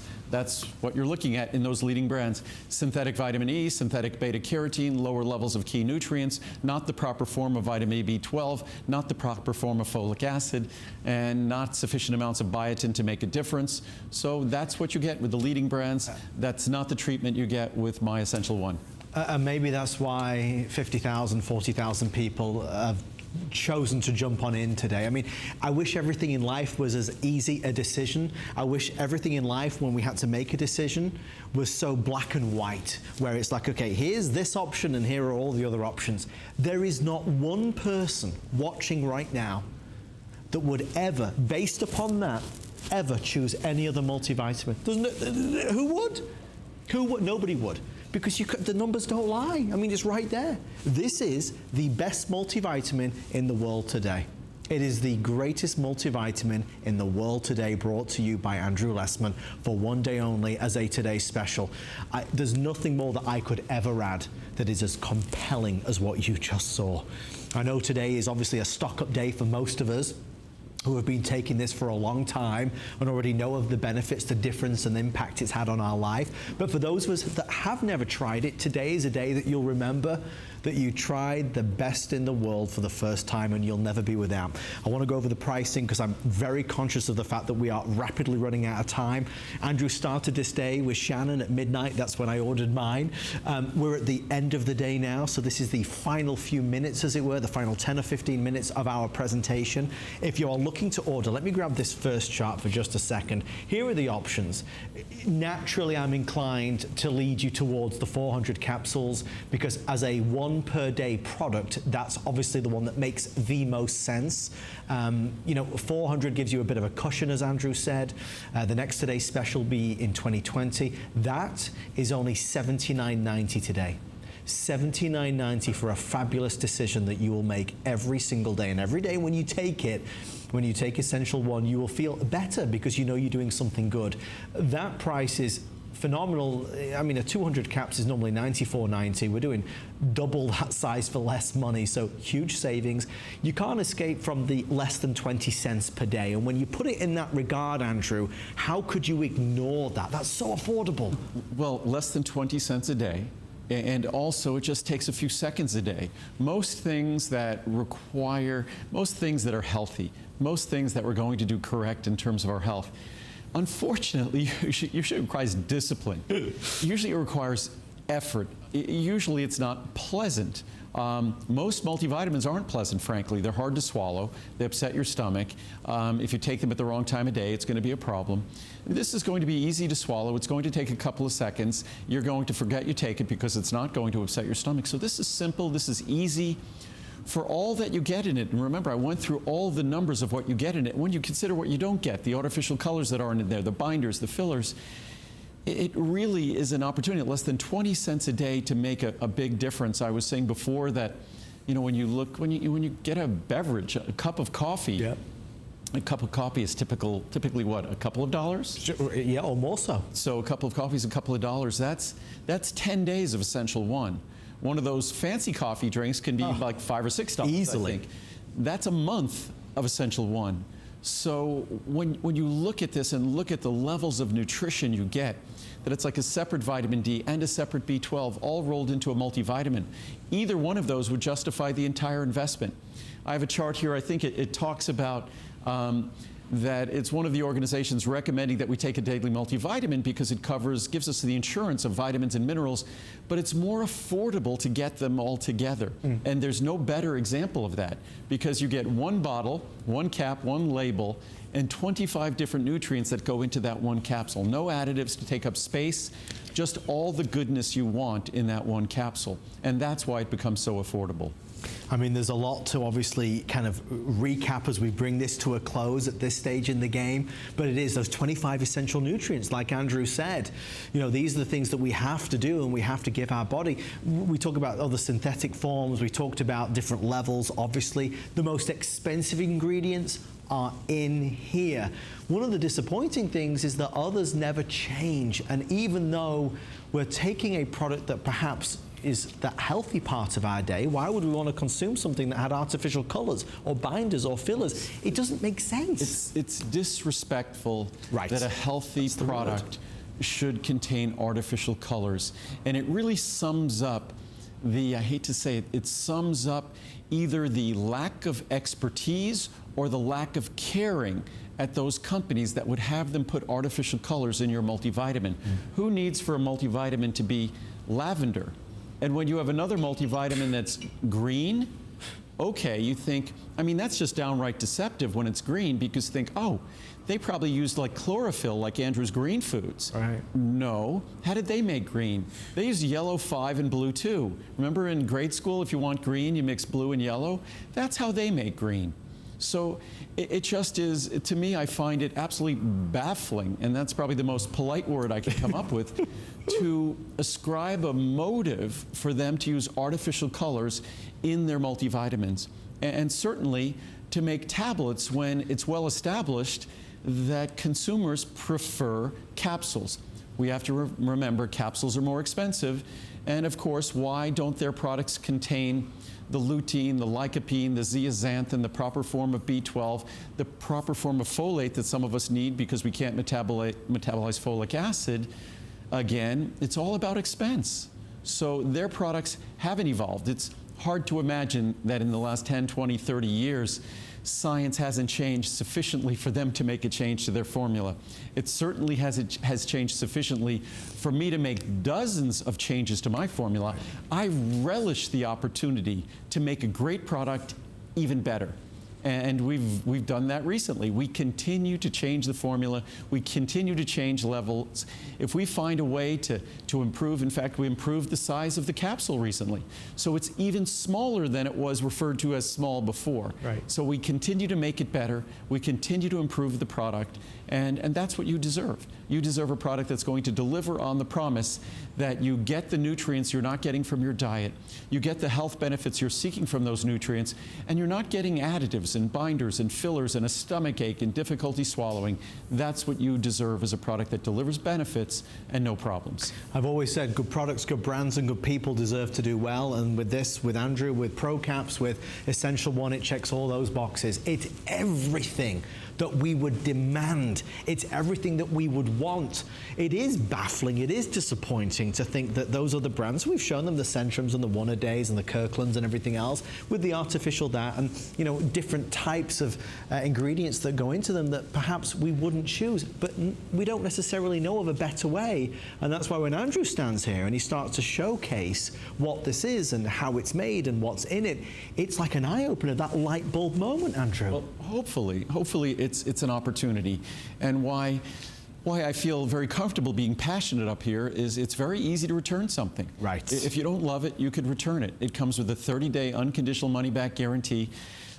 what you're looking at in those leading brands. Synthetic vitamin E, synthetic beta carotene, lower levels of key nutrients, not the proper form of vitamin B12, not the proper form of folic acid, and not sufficient amounts of biotin to make a difference. So that's what you get with the leading brands. That's not the treatment you get with My Essential One. And maybe that's why 50,000, 40,000 people have chosen to jump on in today. I mean, I wish everything in life was as easy a decision. I wish everything in life, when we had to make a decision, was so black and white, where it's like, okay, here's this option and here are all the other options. There is not one person watching right now that would ever, based upon that, ever choose any other multivitamin. Who would? Who would? Nobody would. Because the numbers don't lie. I mean, it's right there. This is the best multivitamin in the world today. It is the greatest multivitamin in the world today, brought to you by Andrew Lessman for 1 day only as a Today Special. There's nothing more that I could ever add that is as compelling as what you just saw. I know today is obviously a stock-up day for most of us who have been taking this for a long time and already know of the benefits, the difference and the impact it's had on our life. But for those of us that have never tried it, today is a day that you'll remember that you tried the best in the world for the first time, and you'll never be without. I want to go over the pricing because I'm very conscious of the fact that we are rapidly running out of time. Andrew started this day with Shannon at midnight. That's when I ordered mine. We're at the end of the day now, so this is the final few minutes, as it were, the final 10 or 15 minutes of our presentation. If you are looking to order, let me grab this first chart for just a second. Here are the options. Naturally, I'm inclined to lead you towards the 400 capsules because as a 1 per day product, that's obviously the one that makes the most sense. You know, 400 gives you a bit of a cushion, as Andrew said. The next Today Special will be in 2020. That is only $79.90 today. $79.90 for a fabulous decision that you will make every single day. And every day when you take it, when you take Essential One, you will feel better because you know you're doing something good. That price is phenomenal. I mean, a 200 caps is normally $94.90. We're doing double that size for less money, so huge savings. You can't escape from the less than 20 cents per day. And when you put it in that regard, Andrew, how could you ignore that? That's so affordable. Well, less than 20 cents a day. And also, it just takes a few seconds a day. Most things that are healthy, most things that we're going to do correct in terms of our health, unfortunately, usually it requires discipline. Usually it requires effort. Usually it's not pleasant. Most multivitamins aren't pleasant, frankly. They're hard to swallow. They upset your stomach. If you take them at the wrong time of day, it's going to be a problem. This is going to be easy to swallow. It's going to take a couple of seconds. You're going to forget you take it because it's not going to upset your stomach. So this is simple. This is easy for all that you get in it. And remember, I went through all the numbers of what you get in it. When you consider what you don't get, the artificial colors that aren't in there, the binders, the fillers, it really is an opportunity at less than 20 cents a day to make a big difference. I was saying before that, when you get a beverage, a cup of coffee, yep. A cup of coffee is typically what, a couple of dollars? Yeah, or more so. So a couple of coffee is a couple of dollars. That's 10 days of Essential One. One of those fancy coffee drinks can be like $5 or $6. Easily. I think. That's a month of Essential One. So when you look at this and look at the levels of nutrition you get, that it's like a separate vitamin D and a separate B12 all rolled into a multivitamin, either one of those would justify the entire investment. I have a chart here. I think it talks about that it's one of the organizations recommending that we take a daily multivitamin because it gives us the insurance of vitamins and minerals, but it's more affordable to get them all together. And there's no better example of that because you get one bottle, one cap, one label, and 25 different nutrients that go into that one capsule. No additives to take up space, just all the goodness you want in that one capsule. And that's why it becomes so affordable. I mean, there's a lot to obviously kind of recap as we bring this to a close at this stage in the game, but it is those 25 essential nutrients, like Andrew said. These are the things that we have to do and we have to give our body. We talk about other synthetic forms, we talked about different levels, obviously. The most expensive ingredients are in here. One of the disappointing things is that others never change, and even though we're taking a product that perhaps is that healthy part of our day, why would we want to consume something that had artificial colors or binders or fillers? It doesn't make sense. It's disrespectful that a healthy product should contain artificial colors. And it really sums up I hate to say it, it sums up either the lack of expertise or the lack of caring at those companies that would have them put artificial colors in your multivitamin. Who needs for a multivitamin to be lavender? And when you have another multivitamin that's green, okay, you think, I mean, that's just downright deceptive when it's green because you think, oh, they probably used like chlorophyll like Andrew's Green Foods. Right. No. How did they make green? They used yellow 5 and blue 2. Remember in grade school, if you want green, you mix blue and yellow? That's how they make green. So it just is, to me, I find it absolutely baffling, and that's probably the most polite word I could come up with, to ascribe a motive for them to use artificial colors in their multivitamins. And certainly to make tablets when it's well established that consumers prefer capsules. We have to remember capsules are more expensive, and of course, why don't their products contain the lutein, the lycopene, the zeaxanthin, the proper form of B12, the proper form of folate that some of us need because we can't metabolize folic acid? Again, it's all about expense. So their products haven't evolved. It's hard to imagine that in the last 10, 20, 30 years, science hasn't changed sufficiently for them to make a change to their formula. It certainly has changed sufficiently for me to make dozens of changes to my formula. I relish the opportunity to make a great product even better. And we've done that recently. We continue to change the formula. We continue to change levels. If we find a way to improve, in fact, we improved the size of the capsule recently. So it's even smaller than it was referred to as small before. Right. So we continue to make it better. We continue to improve the product. And that's what you deserve. You deserve a product that's going to deliver on the promise that you get the nutrients you're not getting from your diet, you get the health benefits you're seeking from those nutrients, and you're not getting additives bloaters and binders and fillers and a stomach ache and difficulty swallowing. That's what you deserve as a product that delivers benefits and no problems. I've always said good products, good brands, and good people deserve to do well. And with this, with Andrew, with ProCaps, with Essential One, it checks all those boxes. It's everything that we would demand. It's everything that we would want. It is baffling, it is disappointing to think that those other brands, we've shown them the Centrums and the One-A-Days and the Kirklands and everything else, with the artificial that and, you know, different types of ingredients that go into them that perhaps we wouldn't choose, but we don't necessarily know of a better way. And that's why when Andrew stands here and he starts to showcase what this is and how it's made and what's in it, it's like an eye-opener, that light bulb moment, Andrew. Well, hopefully it's an opportunity. And why I feel very comfortable being passionate up here is it's very easy to return something. Right. If you don't love it, you could return it. It comes with a 30-day unconditional money-back guarantee.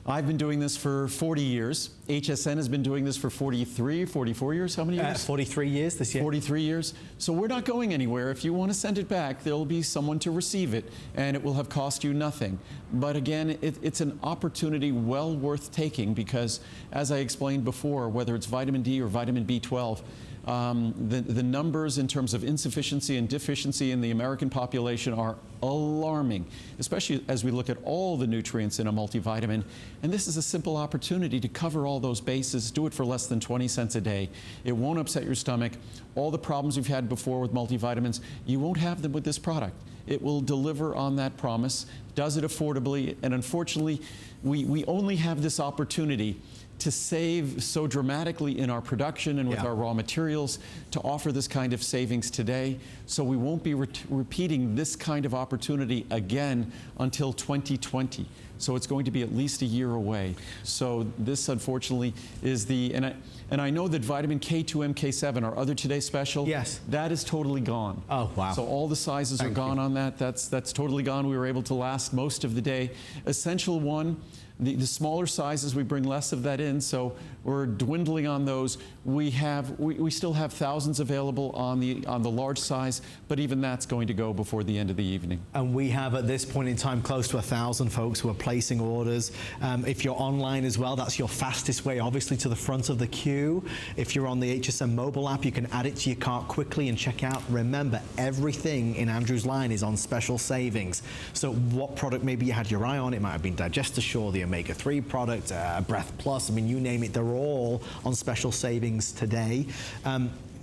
I've been doing this for 40 years. HSN has been doing this for 43, 44 years. How many years? 43 years this year. 43 years. So we're not going anywhere. If you want to send it back, there'll be someone to receive it, and it will have cost you nothing. But again, it's an opportunity well worth taking because, as I explained before, whether it's vitamin D or vitamin B12, the numbers in terms of insufficiency and deficiency in the American population are alarming, especially as we look at all the nutrients in a multivitamin. And this is a simple opportunity to cover all those bases. Do it for less than 20 cents a day. It won't upset your stomach. All the problems you've had before with multivitamins, you won't have them with this product. It will deliver on that promise, does it affordably, and unfortunately, we only have this opportunity to save so dramatically in our production and with our raw materials to offer this kind of savings today. So we won't be repeating this kind of opportunity again until 2020. So it's going to be at least a year away. So this, unfortunately, is the, and I know that vitamin K2, MK7, our other Today special, yes, that is totally gone. Oh, wow. So all the sizes are gone on that. That's totally gone. We were able to last most of the day. Essential One, the smaller sizes, we bring less of that in, so we're dwindling on those. We still have thousands available on the large size, but even that's going to go before the end of the evening. And we have at this point in time close to 1,000 folks who are placing orders. If you're online as well, that's your fastest way, obviously, to the front of the queue. If you're on the HSN mobile app, you can add it to your cart quickly and check out. Remember, everything in Andrew's line is on special savings. So what product maybe you had your eye on, it might have been Digest-Assure, the Omega-3 product, Breath Plus, I mean, you name it, they're all on special savings today.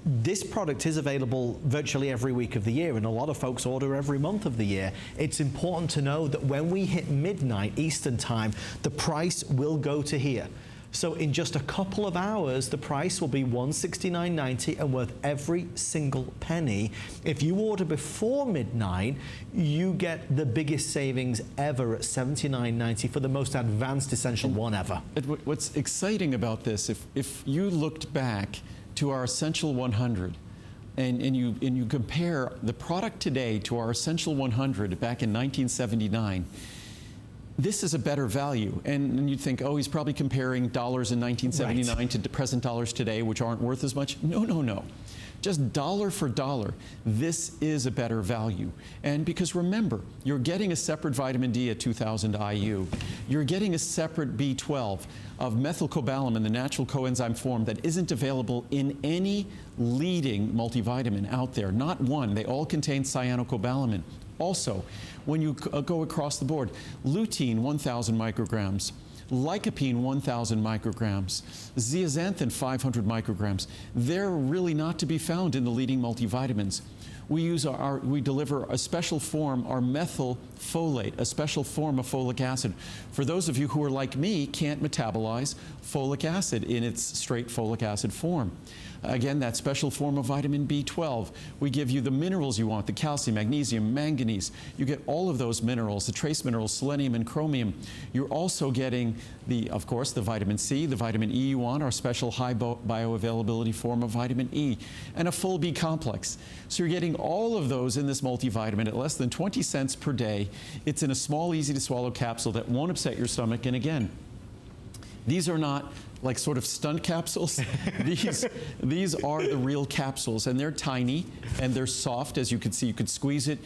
This product is available virtually every week of the year, and a lot of folks order every month of the year. It's important to know that when we hit midnight Eastern time, the price will go to here. So in just a couple of hours, the price will be $169.90 and worth every single penny. If you order before midnight, you get the biggest savings ever at $79.90 for the most advanced Essential One ever. What's exciting about this, if you looked back to our Essential 100, and you compare the product today to our Essential 100 back in 1979, this is a better value. And you'd think, oh, he's probably comparing dollars in 1979 to present dollars today, which aren't worth as much. No, no, no. Just dollar for dollar, this is a better value. And because remember, you're getting a separate vitamin D at 2,000 IU. You're getting a separate B12 of methylcobalamin, the natural coenzyme form that isn't available in any leading multivitamin out there. Not one. They all contain cyanocobalamin. Also, when you go across the board, lutein, 1,000 micrograms, lycopene, 1,000 micrograms, zeaxanthin, 500 micrograms. They're really not to be found in the leading multivitamins. We deliver a special form, our methylfolate, a special form of folic acid. For those of you who are like me, can't metabolize folic acid in its straight folic acid form. Again, that special form of vitamin B12. We give you the minerals you want, the calcium, magnesium, manganese. You get all of those minerals, the trace minerals, selenium and chromium. You're also getting, of course, the vitamin C, the vitamin E you want, our special high bioavailability form of vitamin E, and a full B complex. So you're getting all of those in this multivitamin at less than 20 cents per day. It's in a small, easy to swallow capsule that won't upset your stomach. And again, These are not like sort of stunt capsules. These are the real capsules, and they're tiny and they're soft. As you can see, you could squeeze it.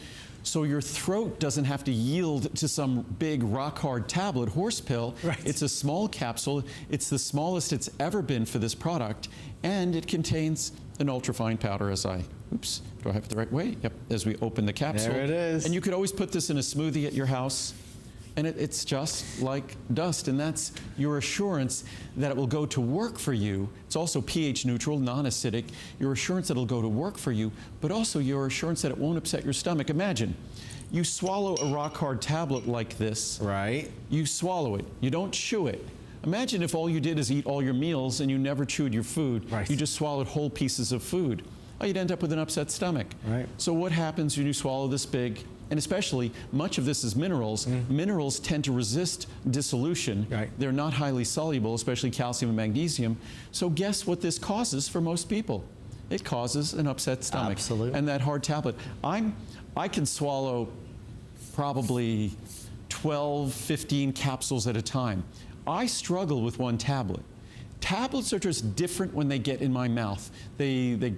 So your throat doesn't have to yield to some big rock-hard tablet horse pill. Right. It's a small capsule. It's the smallest it's ever been for this product, and it contains an ultrafine powder. Oops, do I have it the right way? Yep, as we open the capsule. There it is. And you could always put this in a smoothie at your house, and it's just like dust, and that's your assurance that it will go to work for you. It's also pH neutral, non-acidic. Your assurance that it'll go to work for you, but also your assurance that it won't upset your stomach. Imagine, you swallow a rock-hard tablet like this. Right. You swallow it. You don't chew it. Imagine if all you did is eat all your meals and you never chewed your food. Right. You just swallowed whole pieces of food. Oh, you'd end up with an upset stomach. Right. So what happens when you swallow this big? And especially, much of this is minerals. Minerals tend to resist dissolution. Right. They're not highly soluble, especially calcium and magnesium. So guess what this causes for most people? It causes an upset stomach. Absolutely. And that hard tablet. I can swallow probably 12, 15 capsules at a time. I struggle with one tablet. Tablets are just different when they get in my mouth. They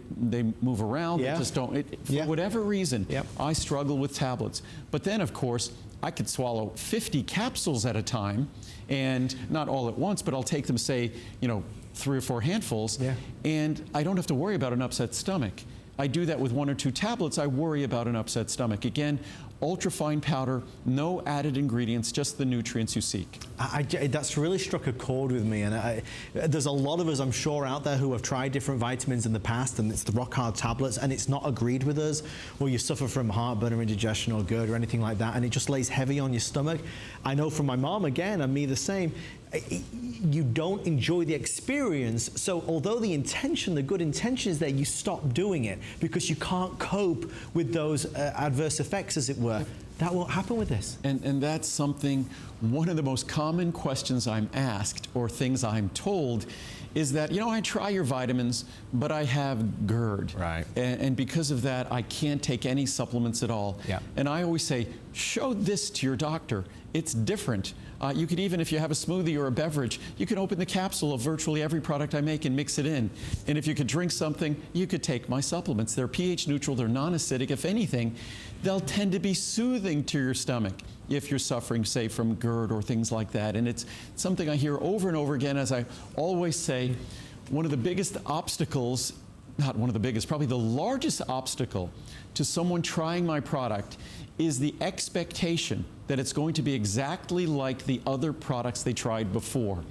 move around. Yeah. They just don't. For whatever reason, Yep. I struggle with tablets. But then, of course, I could swallow 50 capsules at a time, and not all at once, but I'll take them, say, 3 or 4 handfuls, Yeah. and I don't have to worry about an upset stomach. I do that with 1 or 2 tablets, I worry about an upset stomach. Again, ultrafine powder, no added ingredients, just the nutrients you seek. That's really struck a chord with me, and there's a lot of us, I'm sure, out there who have tried different vitamins in the past, and it's the rock-hard tablets, and it's not agreed with us, or you suffer from heartburn or indigestion or GERD or anything like that, and it just lays heavy on your stomach. I know from my mom, again, and me the same, you don't enjoy the experience, so although the intention, the good intention is there, you stop doing it because you can't cope with those adverse effects, as it were. That won't happen with this. And that's something, one of the most common questions I'm asked, or things I'm told, is that, I try your vitamins, but I have GERD. Right. And because of that, I can't take any supplements at all. Yeah. And I always say, show this to your doctor. It's different. You could even, if you have a smoothie or a beverage, you can open the capsule of virtually every product I make and mix it in. And if you could drink something, you could take my supplements. They're pH neutral, they're non-acidic. If anything, they'll tend to be soothing to your stomach if you're suffering, say, from GERD or things like that. And it's something I hear over and over again. As I always say, one of the biggest obstacles, not one of the biggest, probably the largest obstacle to someone trying my product is the expectation that it's going to be exactly like the other products they tried before.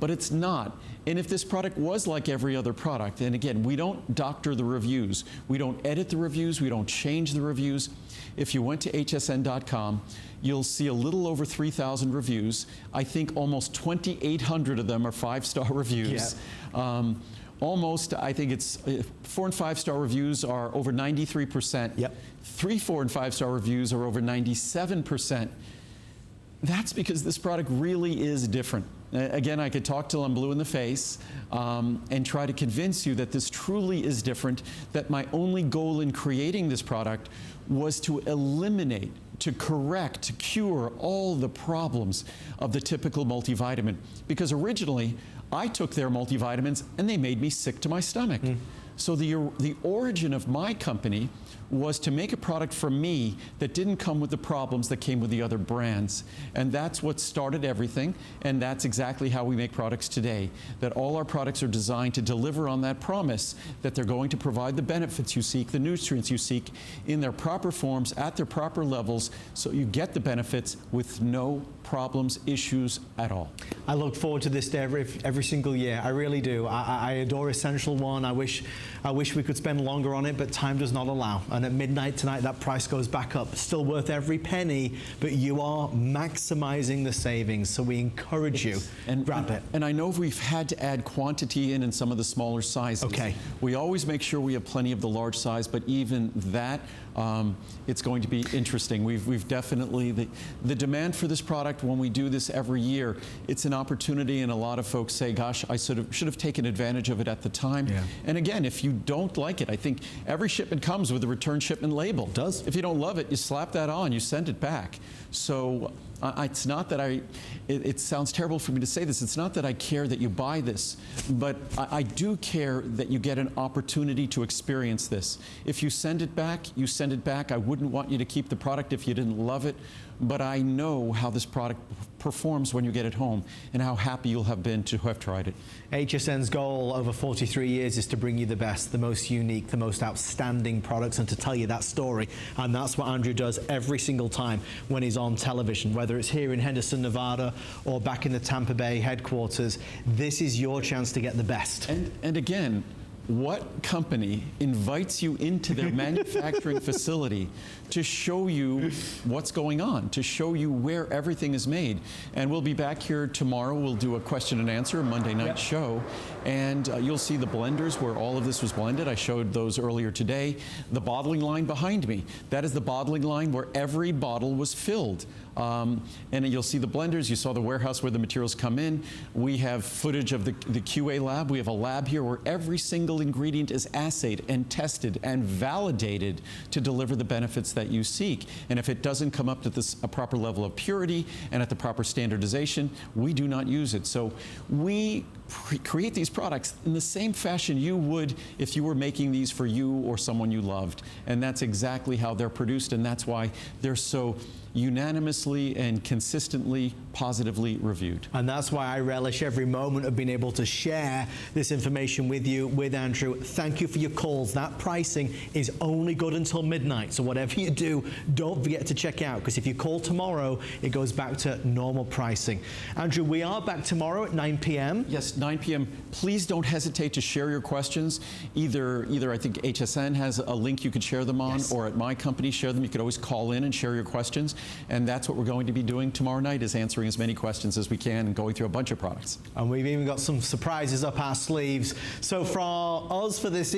But it's not. And if this product was like every other product, and again, we don't doctor the reviews, we don't edit the reviews, we don't change the reviews. If you went to hsn.com, you'll see a little over 3,000 reviews. I think almost 2,800 of them are 5-star reviews. Yeah. Almost, I think it's 4 and 5-star reviews are over 93%. Yep. 3, 4, and 5-star reviews are over 97%. That's because this product really is different. Again, I could talk till I'm blue in the face and try to convince you that this truly is different, that my only goal in creating this product was to eliminate, to correct, to cure all the problems of the typical multivitamin. Because originally, I took their multivitamins and they made me sick to my stomach. So the origin of my company was to make a product for me that didn't come with the problems that came with the other brands. And that's what started everything, and that's exactly how we make products today. That all our products are designed to deliver on that promise, that they're going to provide the benefits you seek, the nutrients you seek, in their proper forms, at their proper levels, so you get the benefits with no problems, issues at all. I look forward to this day every single year. I really do. I adore Essential One. I wish we could spend longer on it, but time does not allow. And at midnight tonight, that price goes back up. Still worth every penny, but you are maximizing the savings. So we encourage you, grab it. And I know we've had to add quantity in some of the smaller sizes. Okay. We always make sure we have plenty of the large size, but even that, it's going to be interesting. We've definitely, the demand for this product, when we do this every year, it's an opportunity, and a lot of folks say, gosh, I should have taken advantage of it at the time. Yeah. And again, if you don't like it, I think every shipment comes with a return shipment label. It does. If you don't love it, you slap that on, you send it back. So It's not that it sounds terrible for me to say this, it's not that I care that you buy this, but I do care that you get an opportunity to experience this. If you send it back, you send it back. I wouldn't want you to keep the product if you didn't love it, but I know how this product performs when you get it home and how happy you'll have been to have tried it. HSN's goal over 43 years is to bring you the best, the most unique, the most outstanding products, and to tell you that story. And that's what Andrew does every single time when he's on television, whether it's here in Henderson, Nevada, or back in the Tampa Bay headquarters. This is your chance to get the best. And again, what company invites you into their manufacturing facility to show you what's going on, to show you where everything is made? And we'll be back here tomorrow. We'll do a question and answer, a Monday night show. And you'll see the blenders where all of this was blended. I showed those earlier today. The bottling line behind me, that is the bottling line where every bottle was filled. And you'll see the blenders. You saw the warehouse where the materials come in. We have footage of the QA lab. We have a lab here where every single ingredient is assayed and tested and validated to deliver the benefits that you seek. And if it doesn't come up to a proper level of purity and at the proper standardization, we do not use it. So we create these products in the same fashion you would if you were making these for you or someone you loved. And that's exactly how they're produced, and that's why they're so unanimously and consistently positively reviewed. And that's why I relish every moment of being able to share this information with you, with Andrew. Thank you for your calls. That pricing is only good until midnight, so whatever you do, don't forget to check out, because if you call tomorrow, it goes back to normal pricing. Andrew, we are back tomorrow at 9 p.m. Yes, 9 p.m. Please don't hesitate to share your questions. Either I think HSN has a link you could share them on, or at my company, share them. You could always call in and share your questions. And that's what we're going to be doing tomorrow night, is answering as many questions as we can and going through a bunch of products. And we've even got some surprises up our sleeves. So for us for this